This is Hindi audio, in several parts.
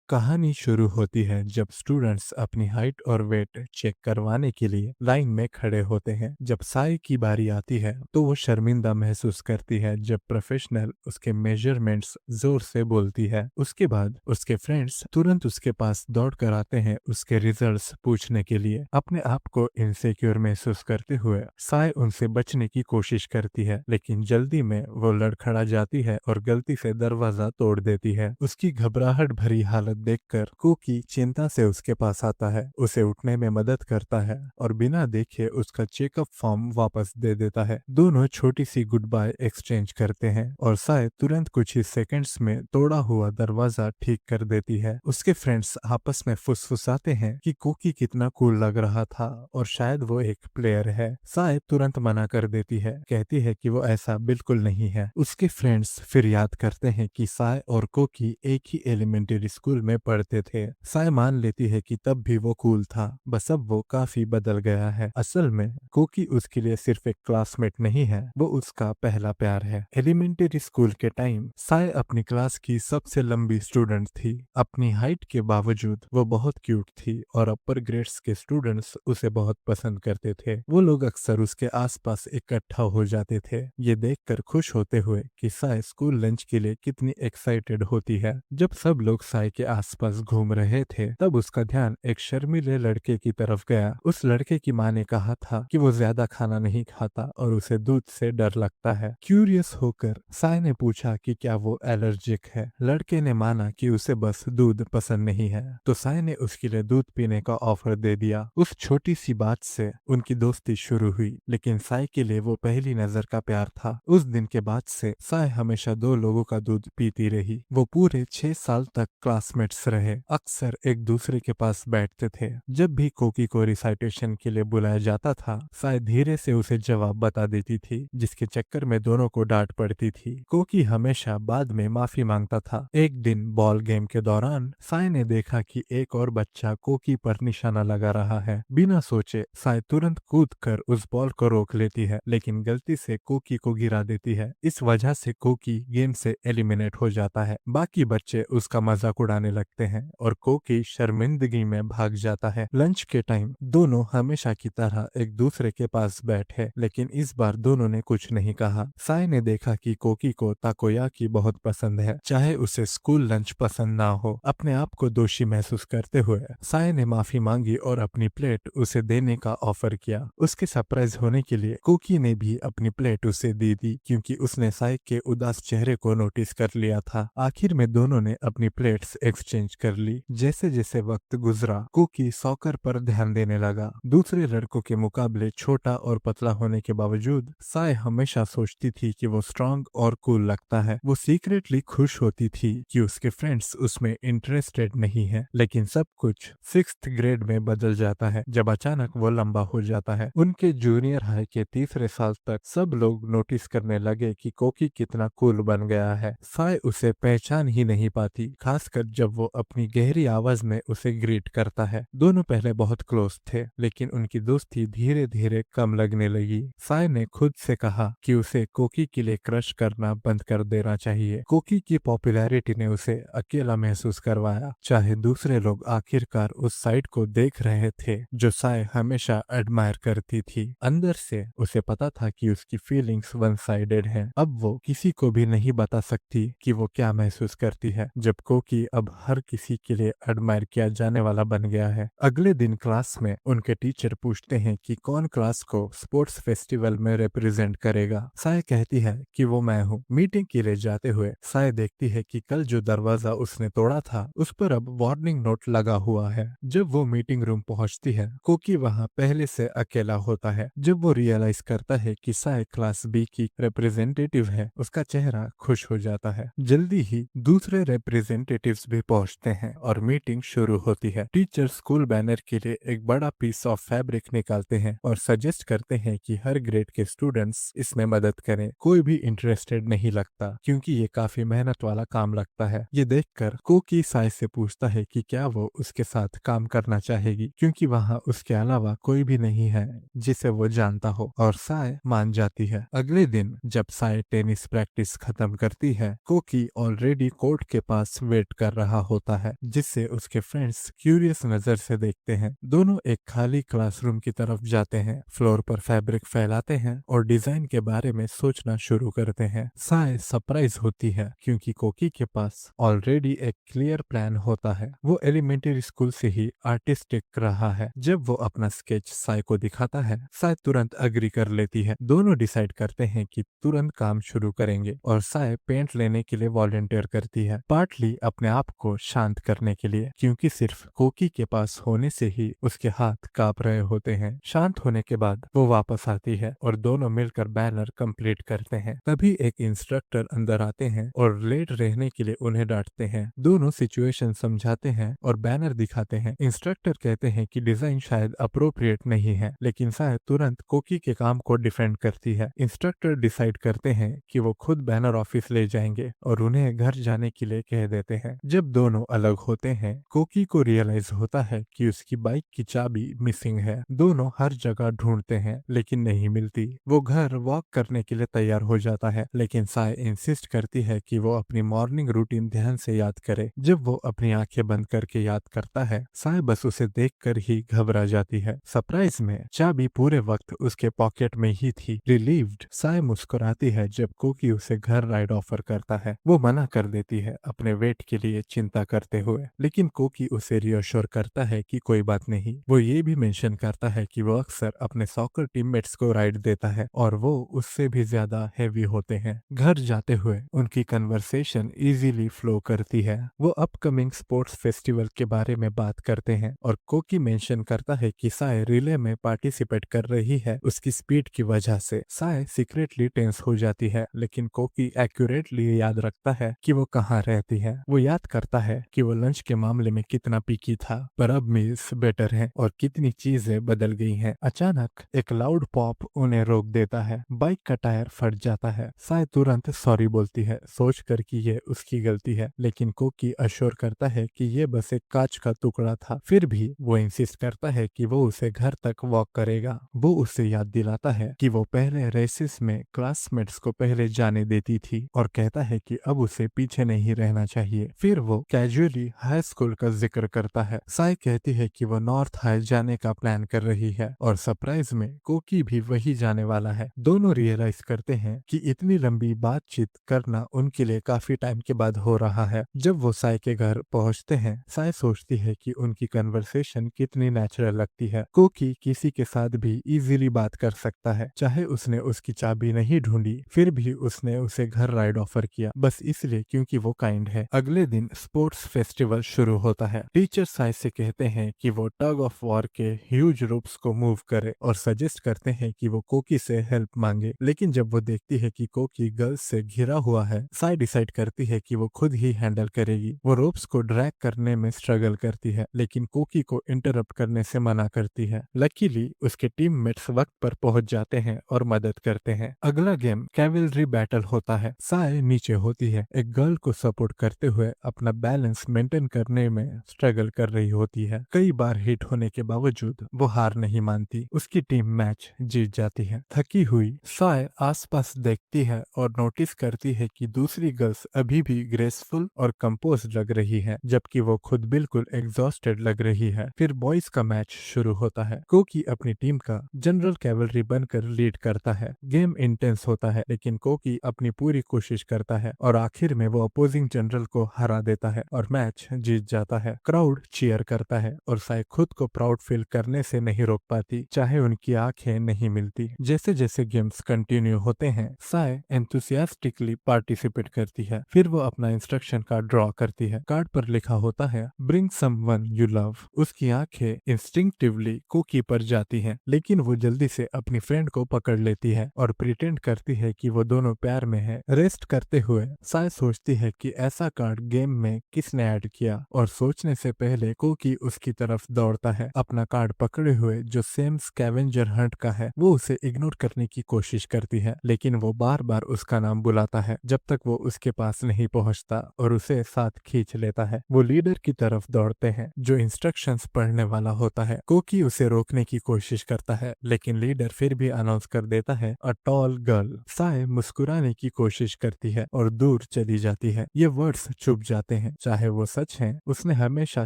कहानी शुरू होती है जब स्टूडेंट्स अपनी हाइट और वेट चेक करवाने के लिए लाइन में खड़े होते हैं। जब साई की बारी आती है तो वो शर्मिंदा महसूस करती है जब प्रोफेशनल उसके मेजरमेंट्स जोर से बोलती है। उसके बाद उसके फ्रेंड्स तुरंत उसके पास दौड़ कर आते हैं उसके रिजल्ट्स पूछने के लिए। अपने आप को इनसिक्योर महसूस करते हुए साई उनसे बचने की कोशिश करती है, लेकिन जल्दी में वो लड़खड़ा जाती है और गलती से दरवाजा तोड़ देती है। उसकी घबराहट भरी हालत देखकर कुकी चिंता से उसके पास आता है, उसे उठने में मदद करता है और बिना देखे उसका चेकअप फॉर्म वापस दे देता है। दोनों छोटी सी गुड बाय एक्सचेंज करते हैं और साय तुरंत कुछ ही सेकंड्स में तोड़ा हुआ दरवाजा ठीक कर देती है। उसके फ्रेंड्स आपस में फुसफुसाते हैं कि कुकी कितना कूल लग रहा था और शायद वो एक प्लेयर है। साय तुरंत मना कर देती है, कहती है कि वो ऐसा बिल्कुल नहीं है। उसके फ्रेंड्स फिर याद करते हैं कि साय और कोकी एक ही एलिमेंट्री स्कूल में पढ़ते थे। साय मान लेती है कि तब भी वो कूल था, बस अब वो काफी बदल गया है। असल में कोकी उसके लिए सिर्फ एक क्लासमेट नहीं है, वो उसका पहला प्यार है। एलिमेंट्री स्कूल के टाइम साय अपनी क्लास की सबसे लंबी स्टूडेंट थी। अपनी हाइट के बावजूद वो बहुत क्यूट थी और अपर ग्रेड्स के स्टूडेंट्स उसे बहुत पसंद करते थे। वो लोग अक्सर उसके आसपास इकट्ठा हो जाते थे, ये देखकर खुश होते हुए कि साय स्कूल लंच के लिए कितनी एक्साइटेड होती है। जब सब लोग साय के आसपास घूम रहे थे तब उसका ध्यान एक शर्मीले लड़के की तरफ गया। उस लड़के की माँ ने कहा था कि वो ज्यादा खाना नहीं खाता और उसे दूध से डर लगता है। क्यूरियस होकर साय ने पूछा कि क्या वो एलर्जिक है। लड़के ने माना कि उसे बस दूध पसंद नहीं है, तो साय ने उसके लिए दूध पीने का ऑफर दे दिया। उस छोटी सी बात से उनकी दोस्ती शुरू हुई, लेकिन साय के लिए वो पहली नजर का प्यार था। उस दिन के बाद से साय हमेशा दो लोगों का दूध पीती रही। वो पूरे 6 साल तक क्लासमेट्स रहे, अक्सर एक दूसरे के पास बैठते थे। जब भी कोकी को रिसाइटेशन के लिए बुलाया जाता था साय धीरे से उसे जवाब बता देती थी, जिसके चक्कर में दोनों को डांट पड़ती थी। कोकी हमेशा बाद में माफी मांगता था। एक दिन बॉल गेम के दौरान साय ने देखा कि एक और बच्चा कोकी पर निशाना लगा रहा है। बिना सोचे साय तुरंत कूद कर उस बॉल को रोक लेती है, लेकिन गलती से कोकी को गिरा देती है। इस वजह से कोकी गेम से एलिमिनेट हो जाता है। बाकी बच्चे उसका मजाक उड़ाने लगते हैं और कोकी शर्मिंदगी में भाग जाता है। लंच के टाइम दोनों हमेशा की तरह एक दूसरे के पास बैठे, लेकिन इस बार दोनों ने कुछ नहीं कहा। साय ने देखा कि कोकी को ताकोयाकी बहुत पसंद है, चाहे उसे स्कूल लंच पसंद ना हो। अपने आप को दोषी महसूस करते हुए साय ने माफी मांगी और अपनी प्लेट उसे देने का ऑफर किया। उसके सरप्राइज होने के लिए कोकी ने भी अपनी प्लेट उसे दे दी, क्योंकि उसने साय के उदास चेहरे को नोटिस कर लिया था। आखिर में दोनों ने अपनी प्लेट्स एक्सचेंज कर ली। जैसे जैसे वक्त गुजरा कोकी सॉकर पर ध्यान देने लगा। दूसरे लड़कों के मुकाबले छोटा और पतला होने के बावजूद साय हमेशा सोचती थी कि वो स्ट्रांग और कूल लगता है। वो सीक्रेटली खुश होती थी कि उसके फ्रेंड्स उसमें इंटरेस्टेड नहीं है, लेकिन सब कुछ 6th ग्रेड में बदल जाता है जब अचानक वो लंबा हो जाता है। उनके जूनियर हाई के तीसरे साल तक सब लोग नोटिस करने लगे कि कोकी कितना कूल बन गया है। साय उसे पहचान ही नहीं पाती, खासकर जब वो अपनी गहरी आवाज में उसे ग्रीट करता है। दोनों पहले बहुत क्लोज थे, लेकिन उनकी दोस्ती धीरे धीरे कम लगने लगी। साय ने खुद से कहा कि उसे कोकी के लिए क्रश करना बंद कर देना चाहिए। कोकी की पॉपुलैरिटी ने उसे अकेला महसूस करवाया, चाहे दूसरे लोग आखिरकार उस साइड को देख रहे थे जो साय हमेशा एडमायर करती थी। अंदर से उसे पता था कि उसकी फीलिंग्स वन साइडेड हैं। अब वो किसी को भी नहीं बता सकती कि वो क्या महसूस करती है, जब कोकी अब हर किसी के लिए एडमायर किया जाने वाला बन गया है। अगले दिन क्लास में उनके टीचर पूछते हैं कि कौन क्लास को स्पोर्ट्स फेस्टिवल में रिप्रेजेंट करेगा। साय कहती है कि वो मैं हूँ। मीटिंग के लिए जाते हुए साय देखती है कि कल जो दरवाजा उसने तोड़ा था उस पर अब वार्निंग नोट लगा हुआ है। जब वो मीटिंग रूम पहुंचती है कोकी वहां पहले से अकेला होता है। जब वो रियलाइज करता है कि साय क्लास बी की रिप्रेजेंटेटिव है उसका चेहरा खुश हो जाता है। जल्दी ही दूसरे रिप्रेजेंटेटिव्स भी पहुंचते हैं और मीटिंग शुरू होती है। टीचर स्कूल बैनर के लिए एक बड़ा पीस ऑफ फैब्रिक निकालते हैं और सजेस्ट करते हैं कि हर ग्रेड के स्टूडेंट्स इसमें मदद करें। कोई भी इंटरेस्टेड नहीं लगता, क्योंकि ये काफी मेहनत वाला काम लगता है। ये देखकर कोकी साय से पूछता है कि क्या वो उसके साथ काम करना चाहेगी, क्योंकि वहाँ उसके अलावा कोई भी नहीं है जिसे वो जानता हो, और साय मान जाती है। अगले दिन जब साय टेनिस प्रैक्टिस खत्म करती है कोकी ऑलरेडी कोर्ट के पास वेट कर रहा रहा होता है, जिससे उसके फ्रेंड्स क्यूरियस नजर से देखते हैं। दोनों एक खाली क्लासरूम की तरफ जाते हैं, फ्लोर पर फैब्रिक फैलाते हैं और डिजाइन के बारे में सोचना शुरू करते हैं। साय सरप्राइज होती है क्योंकि कोकी के पास ऑलरेडी एक क्लियर प्लान होता है। वो एलिमेंट्री स्कूल से ही आर्टिस्ट दिख रहा है। जब वो अपना स्केच साय को दिखाता है, साय तुरंत अग्री कर लेती है। दोनों डिसाइड करते हैं कि तुरंत काम शुरू करेंगे और साय पेंट लेने के लिए वॉलंटियर करती है, पार्टली अपने आप को शांत करने के लिए, क्योंकि सिर्फ कोकी के पास होने से ही उसके हाथ कांप रहे होते हैं। शांत होने के बाद वो वापस आती है और दोनों मिलकर बैनर कंप्लीट करते हैं। तभी एक इंस्ट्रक्टर अंदर आते हैं और लेट रहने के लिए उन्हें डांटते हैं। दोनों सिचुएशन समझाते हैं और बैनर दिखाते हैं। इंस्ट्रक्टर कहते हैं कि डिजाइन शायद अप्रोप्रिएट नहीं है, लेकिन शायद तुरंत कोकी के काम को डिफेंड करती है। इंस्ट्रक्टर डिसाइड करते हैं कि वो खुद बैनर ऑफिस ले जाएंगे और उन्हें घर जाने के लिए कह देते हैं। जब दोनों अलग होते हैं, कोकी को रियलाइज होता है कि उसकी बाइक की चाबी मिसिंग है। दोनों हर जगह ढूंढते हैं लेकिन नहीं मिलती। वो घर वॉक करने के लिए तैयार हो जाता है, लेकिन साय इंसिस्ट करती है कि वो अपनी मॉर्निंग रूटीन ध्यान से याद करे। जब वो अपनी आंखें बंद करके याद करता है, साय बस उसे देखकर ही घबरा जाती है। सरप्राइज में चाबी पूरे वक्त उसके पॉकेट में ही थी। रिलीव्ड साय मुस्कुराती है जब कोकी उसे घर राइड ऑफर करता है। वो मना कर देती है अपने वेट के लिए चिंता करते हुए, लेकिन कोकी उसे रियोश्योर करता है कि कोई बात नहीं। वो ये भी मेंशन करता है कि वो अक्सर अपने सॉकर टीममेट्स को राइड देता है और वो उससे भी ज्यादा हैवी होते हैं। घर जाते हुए उनकी कन्वर्सेशन इजीली फ्लो करती है। वो अपकमिंग स्पोर्ट्स फेस्टिवल के बारे में बात करते हैं और कोकी मेंशन करता है कि साय रिले में पार्टिसिपेट कर रही है उसकी स्पीड की वजह से। साय सीक्रेटली टेंस हो जाती है, लेकिन कोकी एक्यूरेटली याद रखता है कि वो कहाँ रहती है। वो याद करता है कि वो लंच के मामले में कितना पीकी था, पर अब मील्स बेटर है और कितनी चीजें बदल गई हैं। अचानक एक लाउड पॉप उन्हें रोक देता है। बाइक का टायर फट जाता है। साय तुरंत सॉरी बोलती है, सोचकर कि ये उसकी गलती है, लेकिन कोकी अश्योर करता है कि ये बस एक कांच का टुकड़ा था। फिर भी वो इंसिस्ट करता है कि वो उसे घर तक वॉक करेगा। वो उसे याद दिलाता है कि वो पहले रेसेस में क्लासमेट्स को पहले जाने देती थी और कहता है कि अब उसे पीछे नहीं रहना चाहिए। फिर वो कैजुअली हाई स्कूल का जिक्र करता है। साय कहती है कि वो नॉर्थ हाई जाने का प्लान कर रही है और सरप्राइज में कोकी भी वही जाने वाला है। दोनों रियलाइज करते हैं कि इतनी लंबी बातचीत करना उनके लिए काफी टाइम के बाद हो रहा है। जब वो साय के घर पहुंचते हैं, साय सोचती है कि उनकी कन्वर्सेशन कितनी नेचुरल लगती है। कोकी किसी के साथ भी इजीली बात कर सकता है, चाहे उसने उसकी चाबी नहीं ढूंढी, फिर भी उसने उसे घर राइड ऑफर किया, बस इसलिए क्योंकि वो काइंड है। अगले दिन स्पोर्ट्स फेस्टिवल शुरू होता है। टीचर साय से कहते हैं कि वो टग ऑफ वॉर के ह्यूज रोप्स को मूव करे और सजेस्ट करते हैं कि वो कोकी से हेल्प मांगे, लेकिन जब वो देखती है कि कोकी गर्ल्स से घिरा हुआ है, साय डिसाइड करती है कि वो खुद ही हैंडल करेगी। वो रोप्स को ड्रैग करने में स्ट्रगल करती है, लेकिन कोकी को इंटरप्ट करने से मना करती है। लकीली उसके टीममेट्स वक्त पर पहुंच जाते हैं और मदद करते हैं। अगला गेम कैवलरी बैटल होता है। साय नीचे होती है, एक गर्ल को सपोर्ट करते हुए अपना बैलेंस मेंटेन करने में स्ट्रगल कर रही होती है। कई बार हिट होने के बावजूद वो हार नहीं मानती। उसकी टीम मैच जीत जाती है। थकी हुई साय आसपास देखती है और नोटिस करती है कि दूसरी गर्ल्स अभी भी ग्रेसफुल और कंपोज लग रही है, जबकि वो खुद बिल्कुल एग्जॉस्टेड लग रही है। फिर बॉयज का मैच शुरू होता है। कोकी अपनी टीम का जनरल कैवलरी बनकर लीड करता है। गेम इंटेंस होता है, लेकिन कोकी अपनी पूरी कोशिश करता है और आखिर में वो अपोजिंग जनरल को हरा देता है और मैच जीत जाता है। क्राउड चीयर करता है और साय खुद को प्राउड फील करने से नहीं रोक पाती, चाहे उनकी आंखें नहीं मिलती। जैसे जैसे गेम्स कंटिन्यू होते हैं, साय एंथुसियास्टिकली पार्टिसिपेट करती है। फिर वो अपना इंस्ट्रक्शन कार्ड ड्रॉ करती है। कार्ड पर लिखा होता है ब्रिंग समवन यू लव। उसकी आंखें इंस्टिंक्टिवली कोकी पर जाती हैं, लेकिन वो जल्दी से अपनी फ्रेंड को पकड़ लेती है और प्रिटेंड करती है कि वो दोनों प्यार में है। रेस्ट करते हुए साय सोचती है कि ऐसा कार्ड गेम में किसने ऐड किया, और सोचने से पहले कोकी उसकी तरफ दौड़ता है। अपना कार्ड पकड़े हुए जो सेम स्कैवेंजर हंट का है, वो उसे इग्नोर करने की कोशिश करती है, लेकिन वो बार बार उसका नाम बुलाता है जब तक वो उसके पास नहीं पहुंचता और उसे साथ खींच लेता है। वो लीडर की तरफ दौड़ते हैं जो इंस्ट्रक्शंस पढ़ने वाला होता है। कोकी उसे रोकने की कोशिश करता है, लेकिन लीडर फिर भी अनाउंस कर देता है अ टॉल गर्ल। साय मुस्कुराने की कोशिश करती है और दूर चली जाती है। ये वर्ड्स चुप जाते हैं। हैं, चाहे वो सच है। उसने हमेशा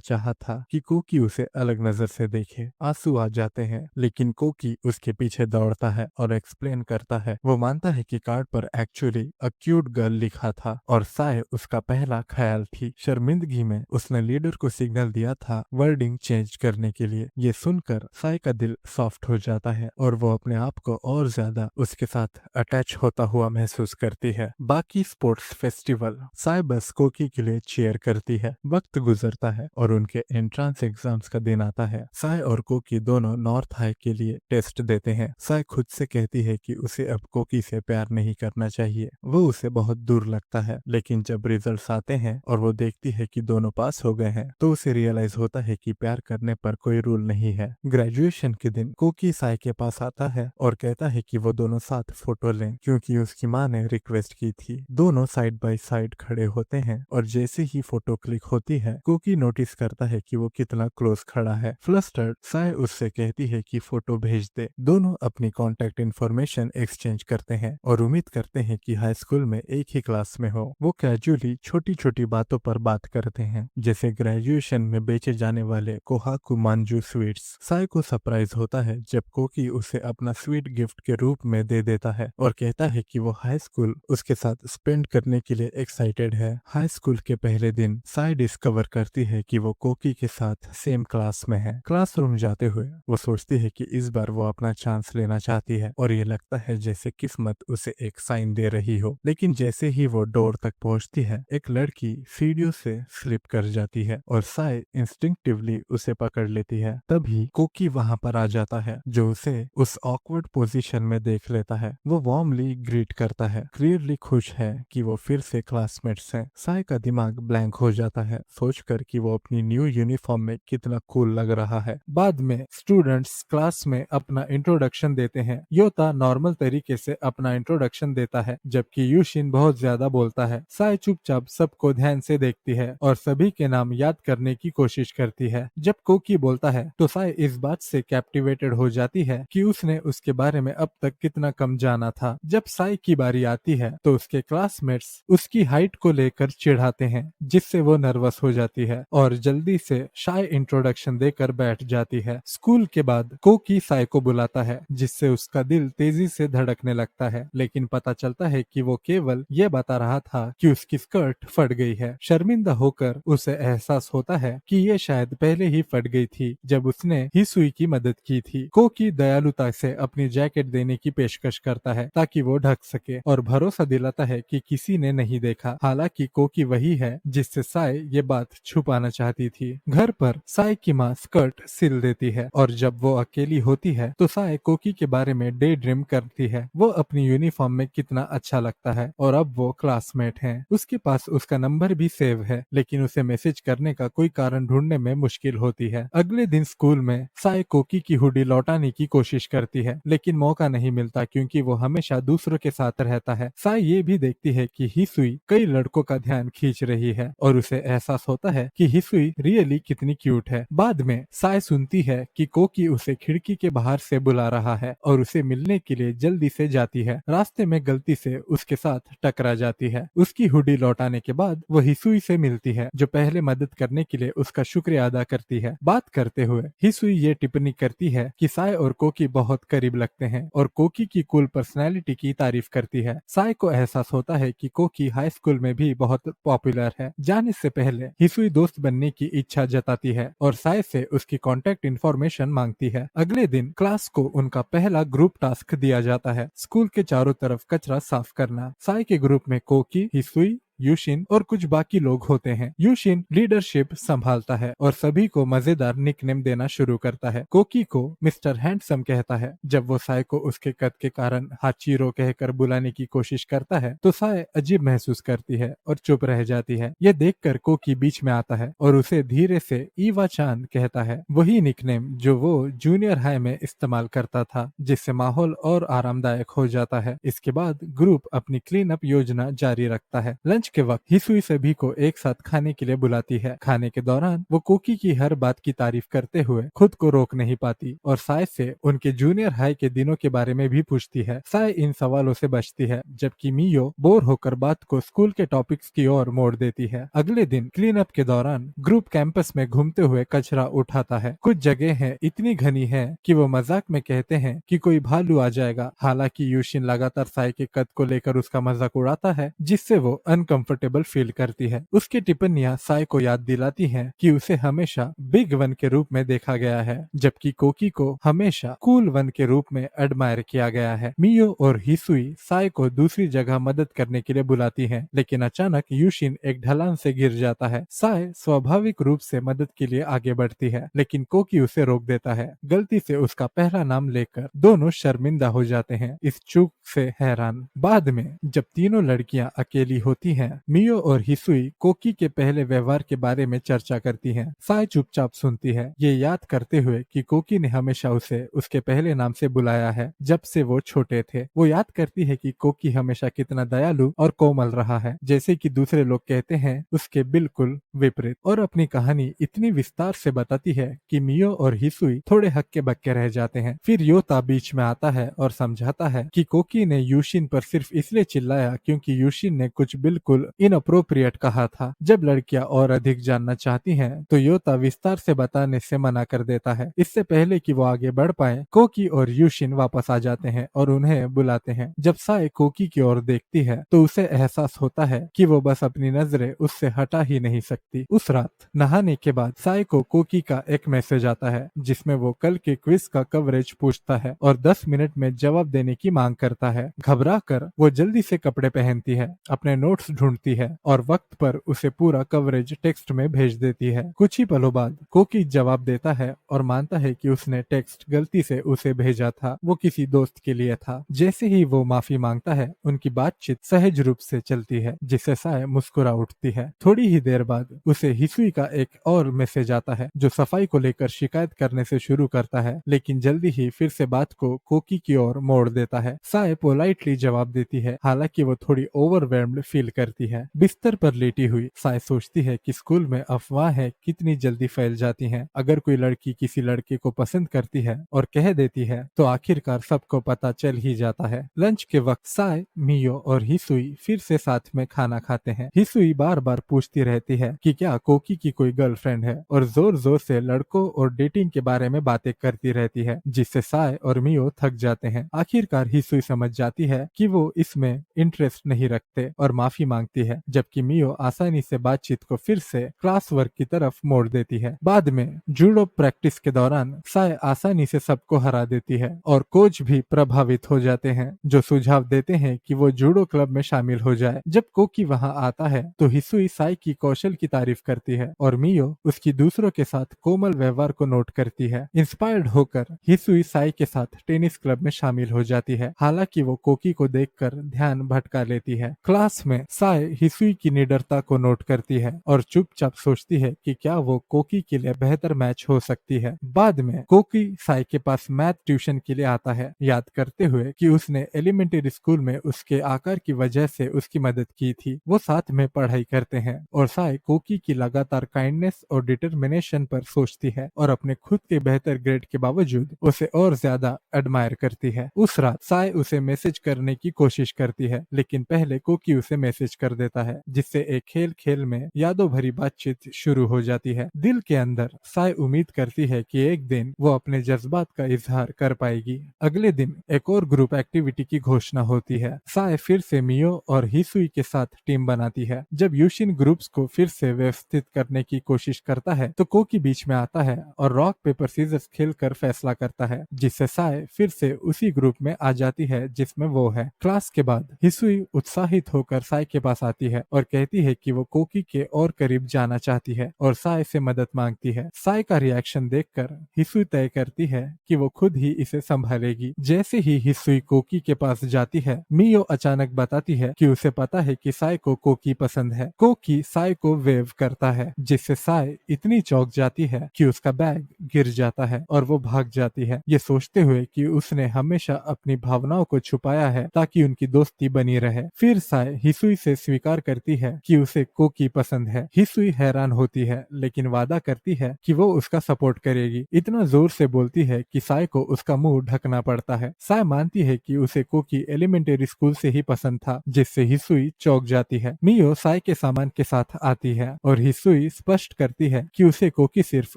चाहा था कि कोकी उसे अलग नजर से देखे। आंसू आ जाते हैं, लेकिन कोकी उसके पीछे दौड़ता है और एक्सप्लेन करता है। वो मानता है कि कार्ड पर एक्चुअली अ क्यूट गर्ल लिखा था और साय उसका पहला ख्याल थी। शर्मिंदगी में उसने लीडर को सिग्नल दिया था वर्डिंग चेंज करने के लिए। ये सुनकर साय का दिल सॉफ्ट हो जाता है और वो अपने आप को और ज्यादा उसके साथ अटैच होता हुआ महसूस करती है। बाकी स्पोर्ट्स फेस्टिवल, साय बस कोकी के लिए चीयर करती है। वक्त गुजरता है और उनके एंट्रेंस एग्जाम्स का दिन आता है। साय और कोकी दोनों नॉर्थ हाई के लिए टेस्ट देते हैं। साय खुद से कहती है कि उसे अब कोकी से प्यार नहीं करना चाहिए, वो उसे बहुत दूर लगता है। लेकिन जब रिजल्ट्स आते हैं और वो देखती है कि दोनों पास हो गए हैं, तो उसे रियलाइज होता है कि प्यार करने पर कोई रूल नहीं है। ग्रेजुएशन के दिन कोकी साय के पास आता है और कहता है कि वो दोनों साथ फोटो लें, क्योंकि उसकी माँ ने रिक्वेस्ट की थी। दोनों साइड बाय साइड खड़े होते हैं और जैसे ही फोटो क्लिक होती है, कोकी नोटिस करता है कि वो कितना क्लोज खड़ा है। फ्लस्टर्ड साय उससे कहती है कि फोटो भेज दे। दोनों अपनी कॉन्टेक्ट इन्फॉर्मेशन एक्सचेंज करते हैं और उम्मीद करते हैं कि हाई स्कूल में एक ही क्लास में हो। वो कैजुअली छोटी छोटी बातों पर बात करते हैं, जैसे ग्रेजुएशन में बेचे जाने वाले कोहाकू मांजू स्वीट्स। साय को सरप्राइज होता है जब कोकी उसे अपना स्वीट गिफ्ट के रूप में दे देता है और कहता है कि वो हाई स्कूल उसके साथ स्पेंड करने के लिए एक्साइटेड है। हाई स्कूल के पहले दिन साय डिस्कवर करती है कि वो कोकी के साथ सेम क्लास में है। क्लासरूम जाते हुए वो सोचती है कि इस बार वो अपना चांस लेना चाहती है और ये लगता है जैसे किस्मत उसे एक साइन दे रही हो। लेकिन जैसे ही वो डोर तक पहुंचती है, एक लड़की सीढ़ियों से स्लिप कर जाती है और साय इंस्टिंक्टिवली उसे पकड़ लेती है। तभी कोकी वहां पर आ जाता है, जो उसे उस ऑकवर्ड पोजीशन में देख लेता है। वो वार्मली ग्रीट करता है, क्लियरली खुश है कि वो फिर से क्लासमेट्स हैं। साय का दिमाग ब्लैंक हो जाता है सोचकर कि वो अपनी न्यू यूनिफॉर्म में कितना कूल लग रहा है। बाद में स्टूडेंट्स क्लास में अपना इंट्रोडक्शन देते हैं। योता नॉर्मल तरीके से अपना इंट्रोडक्शन देता है, जबकि यूशिन बहुत ज्यादा बोलता है। साय चुपचाप सबको ध्यान से देखती है और सभी के नाम याद करने की कोशिश करती है। जब कोकी बोलता है तो साय इस बात से कैप्टिवेटेड हो जाती है कि उसने उसके बारे में अब तक कितना कम जाना था। जब साय की बारी आती है तो उसके क्लासमेट्स उसकी हाइट को लेकर चिढ़ाते हैं, जिससे वो नर्वस हो जाती है और जल्दी से शाय इंट्रोडक्शन देकर बैठ जाती है। स्कूल के बाद कोकी साय को बुलाता है, जिससे उसका दिल तेजी से धड़कने लगता है, लेकिन पता चलता है कि वो केवल ये बता रहा था कि उसकी स्कर्ट फट गई है। शर्मिंदा होकर उसे एहसास होता है कि ये शायद पहले ही फट गई थी जब उसने हिसुई की मदद की थी। कोकी दयालुता से अपनी जैकेट देने की पेशकश करता है ताकि वो ढक सके और भरोसा दिलाता है कि किसी ने नहीं देखा। हालांकि कोकी वही है जिससे साय ये बात छुपाना चाहती थी। घर पर साय की माँ स्कर्ट सिल देती है और जब वो अकेली होती है तो साय कोकी के बारे में डे ड्रीम करती है। वो अपनी यूनिफॉर्म में कितना अच्छा लगता है और अब वो क्लासमेट हैं। उसके पास उसका नंबर भी सेव है, लेकिन उसे मैसेज करने का कोई कारण ढूंढने में मुश्किल होती है। अगले दिन स्कूल में साय कोकी की हुडी लौटाने की कोशिश करती है, लेकिन मौका नहीं मिलता क्योंकि वो हमेशा दूसरों के साथ रहता है। साय ये भी देखती है कि हिसुई कई लड़कों का ध्यान खींच रही है और उसे एहसास होता है कि हिसुई रियली कितनी क्यूट है। बाद में साय सुनती है कि कोकी उसे खिड़की के बाहर से बुला रहा है और उसे मिलने के लिए जल्दी से जाती है। रास्ते में गलती से उसके साथ टकरा जाती है। उसकी हुडी लौटाने के बाद वो हिसुई से मिलती है, जो पहले मदद करने के लिए उसका शुक्रिया अदा करती है। बात करते हुए हिसुई ये टिप्पणी करती है कि साय और कोकी बहुत करीब लगते हैं और कोकी की कूल पर्सनैलिटी की तारीफ करती है। साय को एहसास होता है कि कोकी हाई स्कूल में भी बहुत पॉपुलर है। जाने से पहले हिसुई दोस्त बनने की इच्छा जताती है और साय से उसकी कॉन्टेक्ट इन्फॉर्मेशन मांगती है। अगले दिन क्लास को उनका पहला ग्रुप टास्क दिया जाता है, स्कूल के चारों तरफ कचरा साफ करना। साय के ग्रुप में कोकी, हिसुई, यूशिन और कुछ बाकी लोग होते हैं। यूशिन लीडरशिप संभालता है और सभी को मजेदार निकनेम देना शुरू करता है। कोकी को मिस्टर हैंडसम कहता है। जब वो साय को उसके कद के कारण हाचिरो कहकर बुलाने की कोशिश करता है तो साय अजीब महसूस करती है और चुप रह जाती है। ये देखकर कोकी बीच में आता है और उसे धीरे से ईवा चान कहता है, वही निकनेम जो वो जूनियर हाई में इस्तेमाल करता था, जिससे माहौल और आरामदायक हो जाता है। इसके बाद ग्रुप अपनी क्लीन अप योजना जारी रखता है। लंच लंच के वक्त हिसुई सभी को एक साथ खाने के लिए बुलाती है। खाने के दौरान वो कोकी की हर बात की तारीफ करते हुए खुद को रोक नहीं पाती और साय से उनके जूनियर हाई के दिनों के बारे में भी पूछती है। साय इन सवालों से बचती है, जबकि मियो बोर होकर बात को स्कूल के टॉपिक्स की ओर मोड़ देती है। अगले दिन क्लीन अप के दौरान ग्रुप कैंपस में घूमते हुए कचरा उठाता है। कुछ जगह है इतनी घनी है कि वो मजाक में कहते हैं कि कोई भालू आ जाएगा। हालांकि यूशिन लगातार साय के कद को लेकर उसका मजाक उड़ाता है, जिससे वो अनकंफर्टेबल फील करती है। उसकी टिप्पणियां साय को याद दिलाती हैं कि उसे हमेशा बिग वन के रूप में देखा गया है, जबकि कोकी को हमेशा कूल वन के रूप में एडमायर किया गया है। मियो और हिसुई साय को दूसरी जगह मदद करने के लिए बुलाती हैं, लेकिन अचानक यूशिन एक ढलान से गिर जाता है। साय स्वाभाविक रूप से मदद के लिए आगे बढ़ती है, लेकिन कोकी उसे रोक देता है। गलती से उसका पहला नाम लेकर दोनों शर्मिंदा हो जाते हैं, इस चूक से हैरान। बाद में जब तीनों लड़कियां अकेली होती हैं, मियो और हिसुई कोकी के पहले व्यवहार के बारे में चर्चा करती हैं। साय चुपचाप सुनती है, ये याद करते हुए कि कोकी ने हमेशा उसे उसके पहले नाम से बुलाया है जब से वो छोटे थे। वो याद करती है कि कोकी हमेशा कितना दयालु और कोमल रहा है, जैसे कि दूसरे लोग कहते हैं, उसके बिल्कुल विपरीत। और अपनी कहानी इतनी विस्तार से बताती है कि मियो और हिसुई थोड़े हक्के बक्के रह जाते हैं। फिर योता बीच में आता है और समझाता है कि कोकी ने यूशिन पर सिर्फ इसलिए चिल्लाया क्योंकि यूशिन ने कुछ बिल्कुल इनअप्रोप्रिएट कहा था। जब लड़कियां और अधिक जानना चाहती हैं, तो योता विस्तार से बताने से मना कर देता है। इससे पहले कि वो आगे बढ़ पाए, कोकी और यूशिन वापस आ जाते हैं और उन्हें बुलाते हैं। जब साय कोकी की ओर देखती है तो उसे एहसास होता है कि वो बस अपनी नजरें उससे हटा ही नहीं सकती। उस रात नहाने के बाद साय को कोकी का एक मैसेज आता है, जिसमें वो कल के क्विज का कवरेज पूछता है और 10 मिनट में जवाब देने की मांग करता है। घबरा कर वो जल्दी से कपड़े पहनती है, अपने नोट्स ढूंढती है और वक्त पर उसे पूरा कवरेज टेक्स्ट में भेज देती है। कुछ ही पलों बाद कोकी जवाब देता है और मानता है कि उसने टेक्स्ट गलती से उसे भेजा था, वो किसी दोस्त के लिए था। जैसे ही वो माफी मांगता है, उनकी बातचीत सहज रूप से चलती है, जिससे साय मुस्कुरा उठती है। थोड़ी ही देर बाद उसे हिसुई का एक और मैसेज आता है, जो सफाई को लेकर शिकायत करने से शुरू करता है, लेकिन जल्दी ही फिर से बात को कोकी की ओर मोड़ देता है। साय पोलाइटली जवाब देती है, हालांकि वो थोड़ी ओवरवेल्म्ड फील करती है। बिस्तर पर लेटी हुई साय सोचती है कि स्कूल में अफवाहें कितनी जल्दी फैल जाती हैं। अगर कोई लड़की किसी लड़के को पसंद करती है और कह देती है, तो आखिरकार सबको पता चल ही जाता है। लंच के वक्त साय, मियो और हिसुई फिर से साथ में खाना खाते हैं। हिसुई बार बार पूछती रहती है कि क्या कोकी की कोई गर्लफ्रेंड है और जोर जोर से लड़कों और डेटिंग के बारे में बातें करती रहती है, जिससे साय और मियो थक जाते हैं। आखिरकार हिसुई समझ जाती है कि वो इसमें इंटरेस्ट नहीं रखते और माफी मांगती है, जबकि मियो आसानी से बातचीत को फिर से क्लास वर्क की तरफ मोड़ देती है। बाद में जूडो प्रैक्टिस के दौरान साय आसानी से सबको हरा देती है और कोच भी प्रभावित हो जाते हैं, जो सुझाव देते हैं कि वो जूडो क्लब में शामिल हो जाए। जब कोकी वहां आता है, तो हिसुई साय की कौशल की तारीफ करती है और मियो उसकी दूसरों के साथ कोमल व्यवहार को नोट करती है। इंस्पायर्ड होकर हिसुई साय के साथ टेनिस क्लब में शामिल हो जाती है, हालांकि वो कोकी को देखकर ध्यान भटका लेती है। क्लास में साय हिसुई की निडरता को नोट करती है और चुपचाप सोचती है कि क्या वो कोकी के लिए बेहतर मैच हो सकती है। बाद में कोकी साय के पास मैथ ट्यूशन के लिए आता है, याद करते हुए कि उसने एलिमेंट्री स्कूल में उसके आकार की वजह से उसकी मदद की थी। वो साथ में पढ़ाई करते हैं और साय कोकी की लगातार काइंडनेस और डिटर्मिनेशन पर सोचती है और अपने खुद के बेहतर ग्रेड के बावजूद उसे और ज्यादा एडमायर करती है। उस रात साय उसे मैसेज करने की कोशिश करती है, लेकिन पहले कोकी उसे मैसेज कर देता है, जिससे एक खेल खेल में यादों भरी बातचीत शुरू हो जाती है। दिल के अंदर साय उम्मीद करती है कि एक दिन वो अपने जज्बात का इजहार कर पाएगी। अगले दिन एक और ग्रुप एक्टिविटी की घोषणा होती है। साय फिर से मियो और हिसुई के साथ टीम बनाती है। जब यूशिन ग्रुप्स को फिर से व्यवस्थित करने की कोशिश करता है, तो कोकी बीच में आता है और रॉक पेपर सीजर्स खेलकर फैसला करता है, जिससे साय फिर से उसी ग्रुप में आ जाती है जिसमें वो है। क्लास के बाद हिसुई उत्साहित होकर साय के पास आती है और कहती है कि वो कोकी के और करीब जाना चाहती है और साय से मदद मांगती है। साय का रिएक्शन देखकर हिसुई तय करती है कि वो खुद ही इसे संभालेगी। जैसे ही हिसुई कोकी के पास जाती है, मियो अचानक बताती है कि उसे पता है कि साय को कोकी पसंद है। कोकी साय को वेव करता है, जिससे साय इतनी चौंक जाती है कि उसका बैग गिर जाता है और वो भाग जाती है, ये सोचते हुए कि उसने हमेशा अपनी भावनाओं को छुपाया है ताकि उनकी दोस्ती बनी रहे। फिर साय हिसुई से से स्वीकार करती है कि उसे कोकी पसंद है। हिसुई हैरान होती है लेकिन वादा करती है कि वो उसका सपोर्ट करेगी। इतना जोर से बोलती है कि साय को उसका मुंह ढकना पड़ता है। साय मानती है कि उसे कोकी एलिमेंटरी स्कूल से ही पसंद था, जिससे हिसुई चौंक जाती है। मियो साय के सामान के साथ आती है और हिसुई स्पष्ट करती है कि उसे कोकी सिर्फ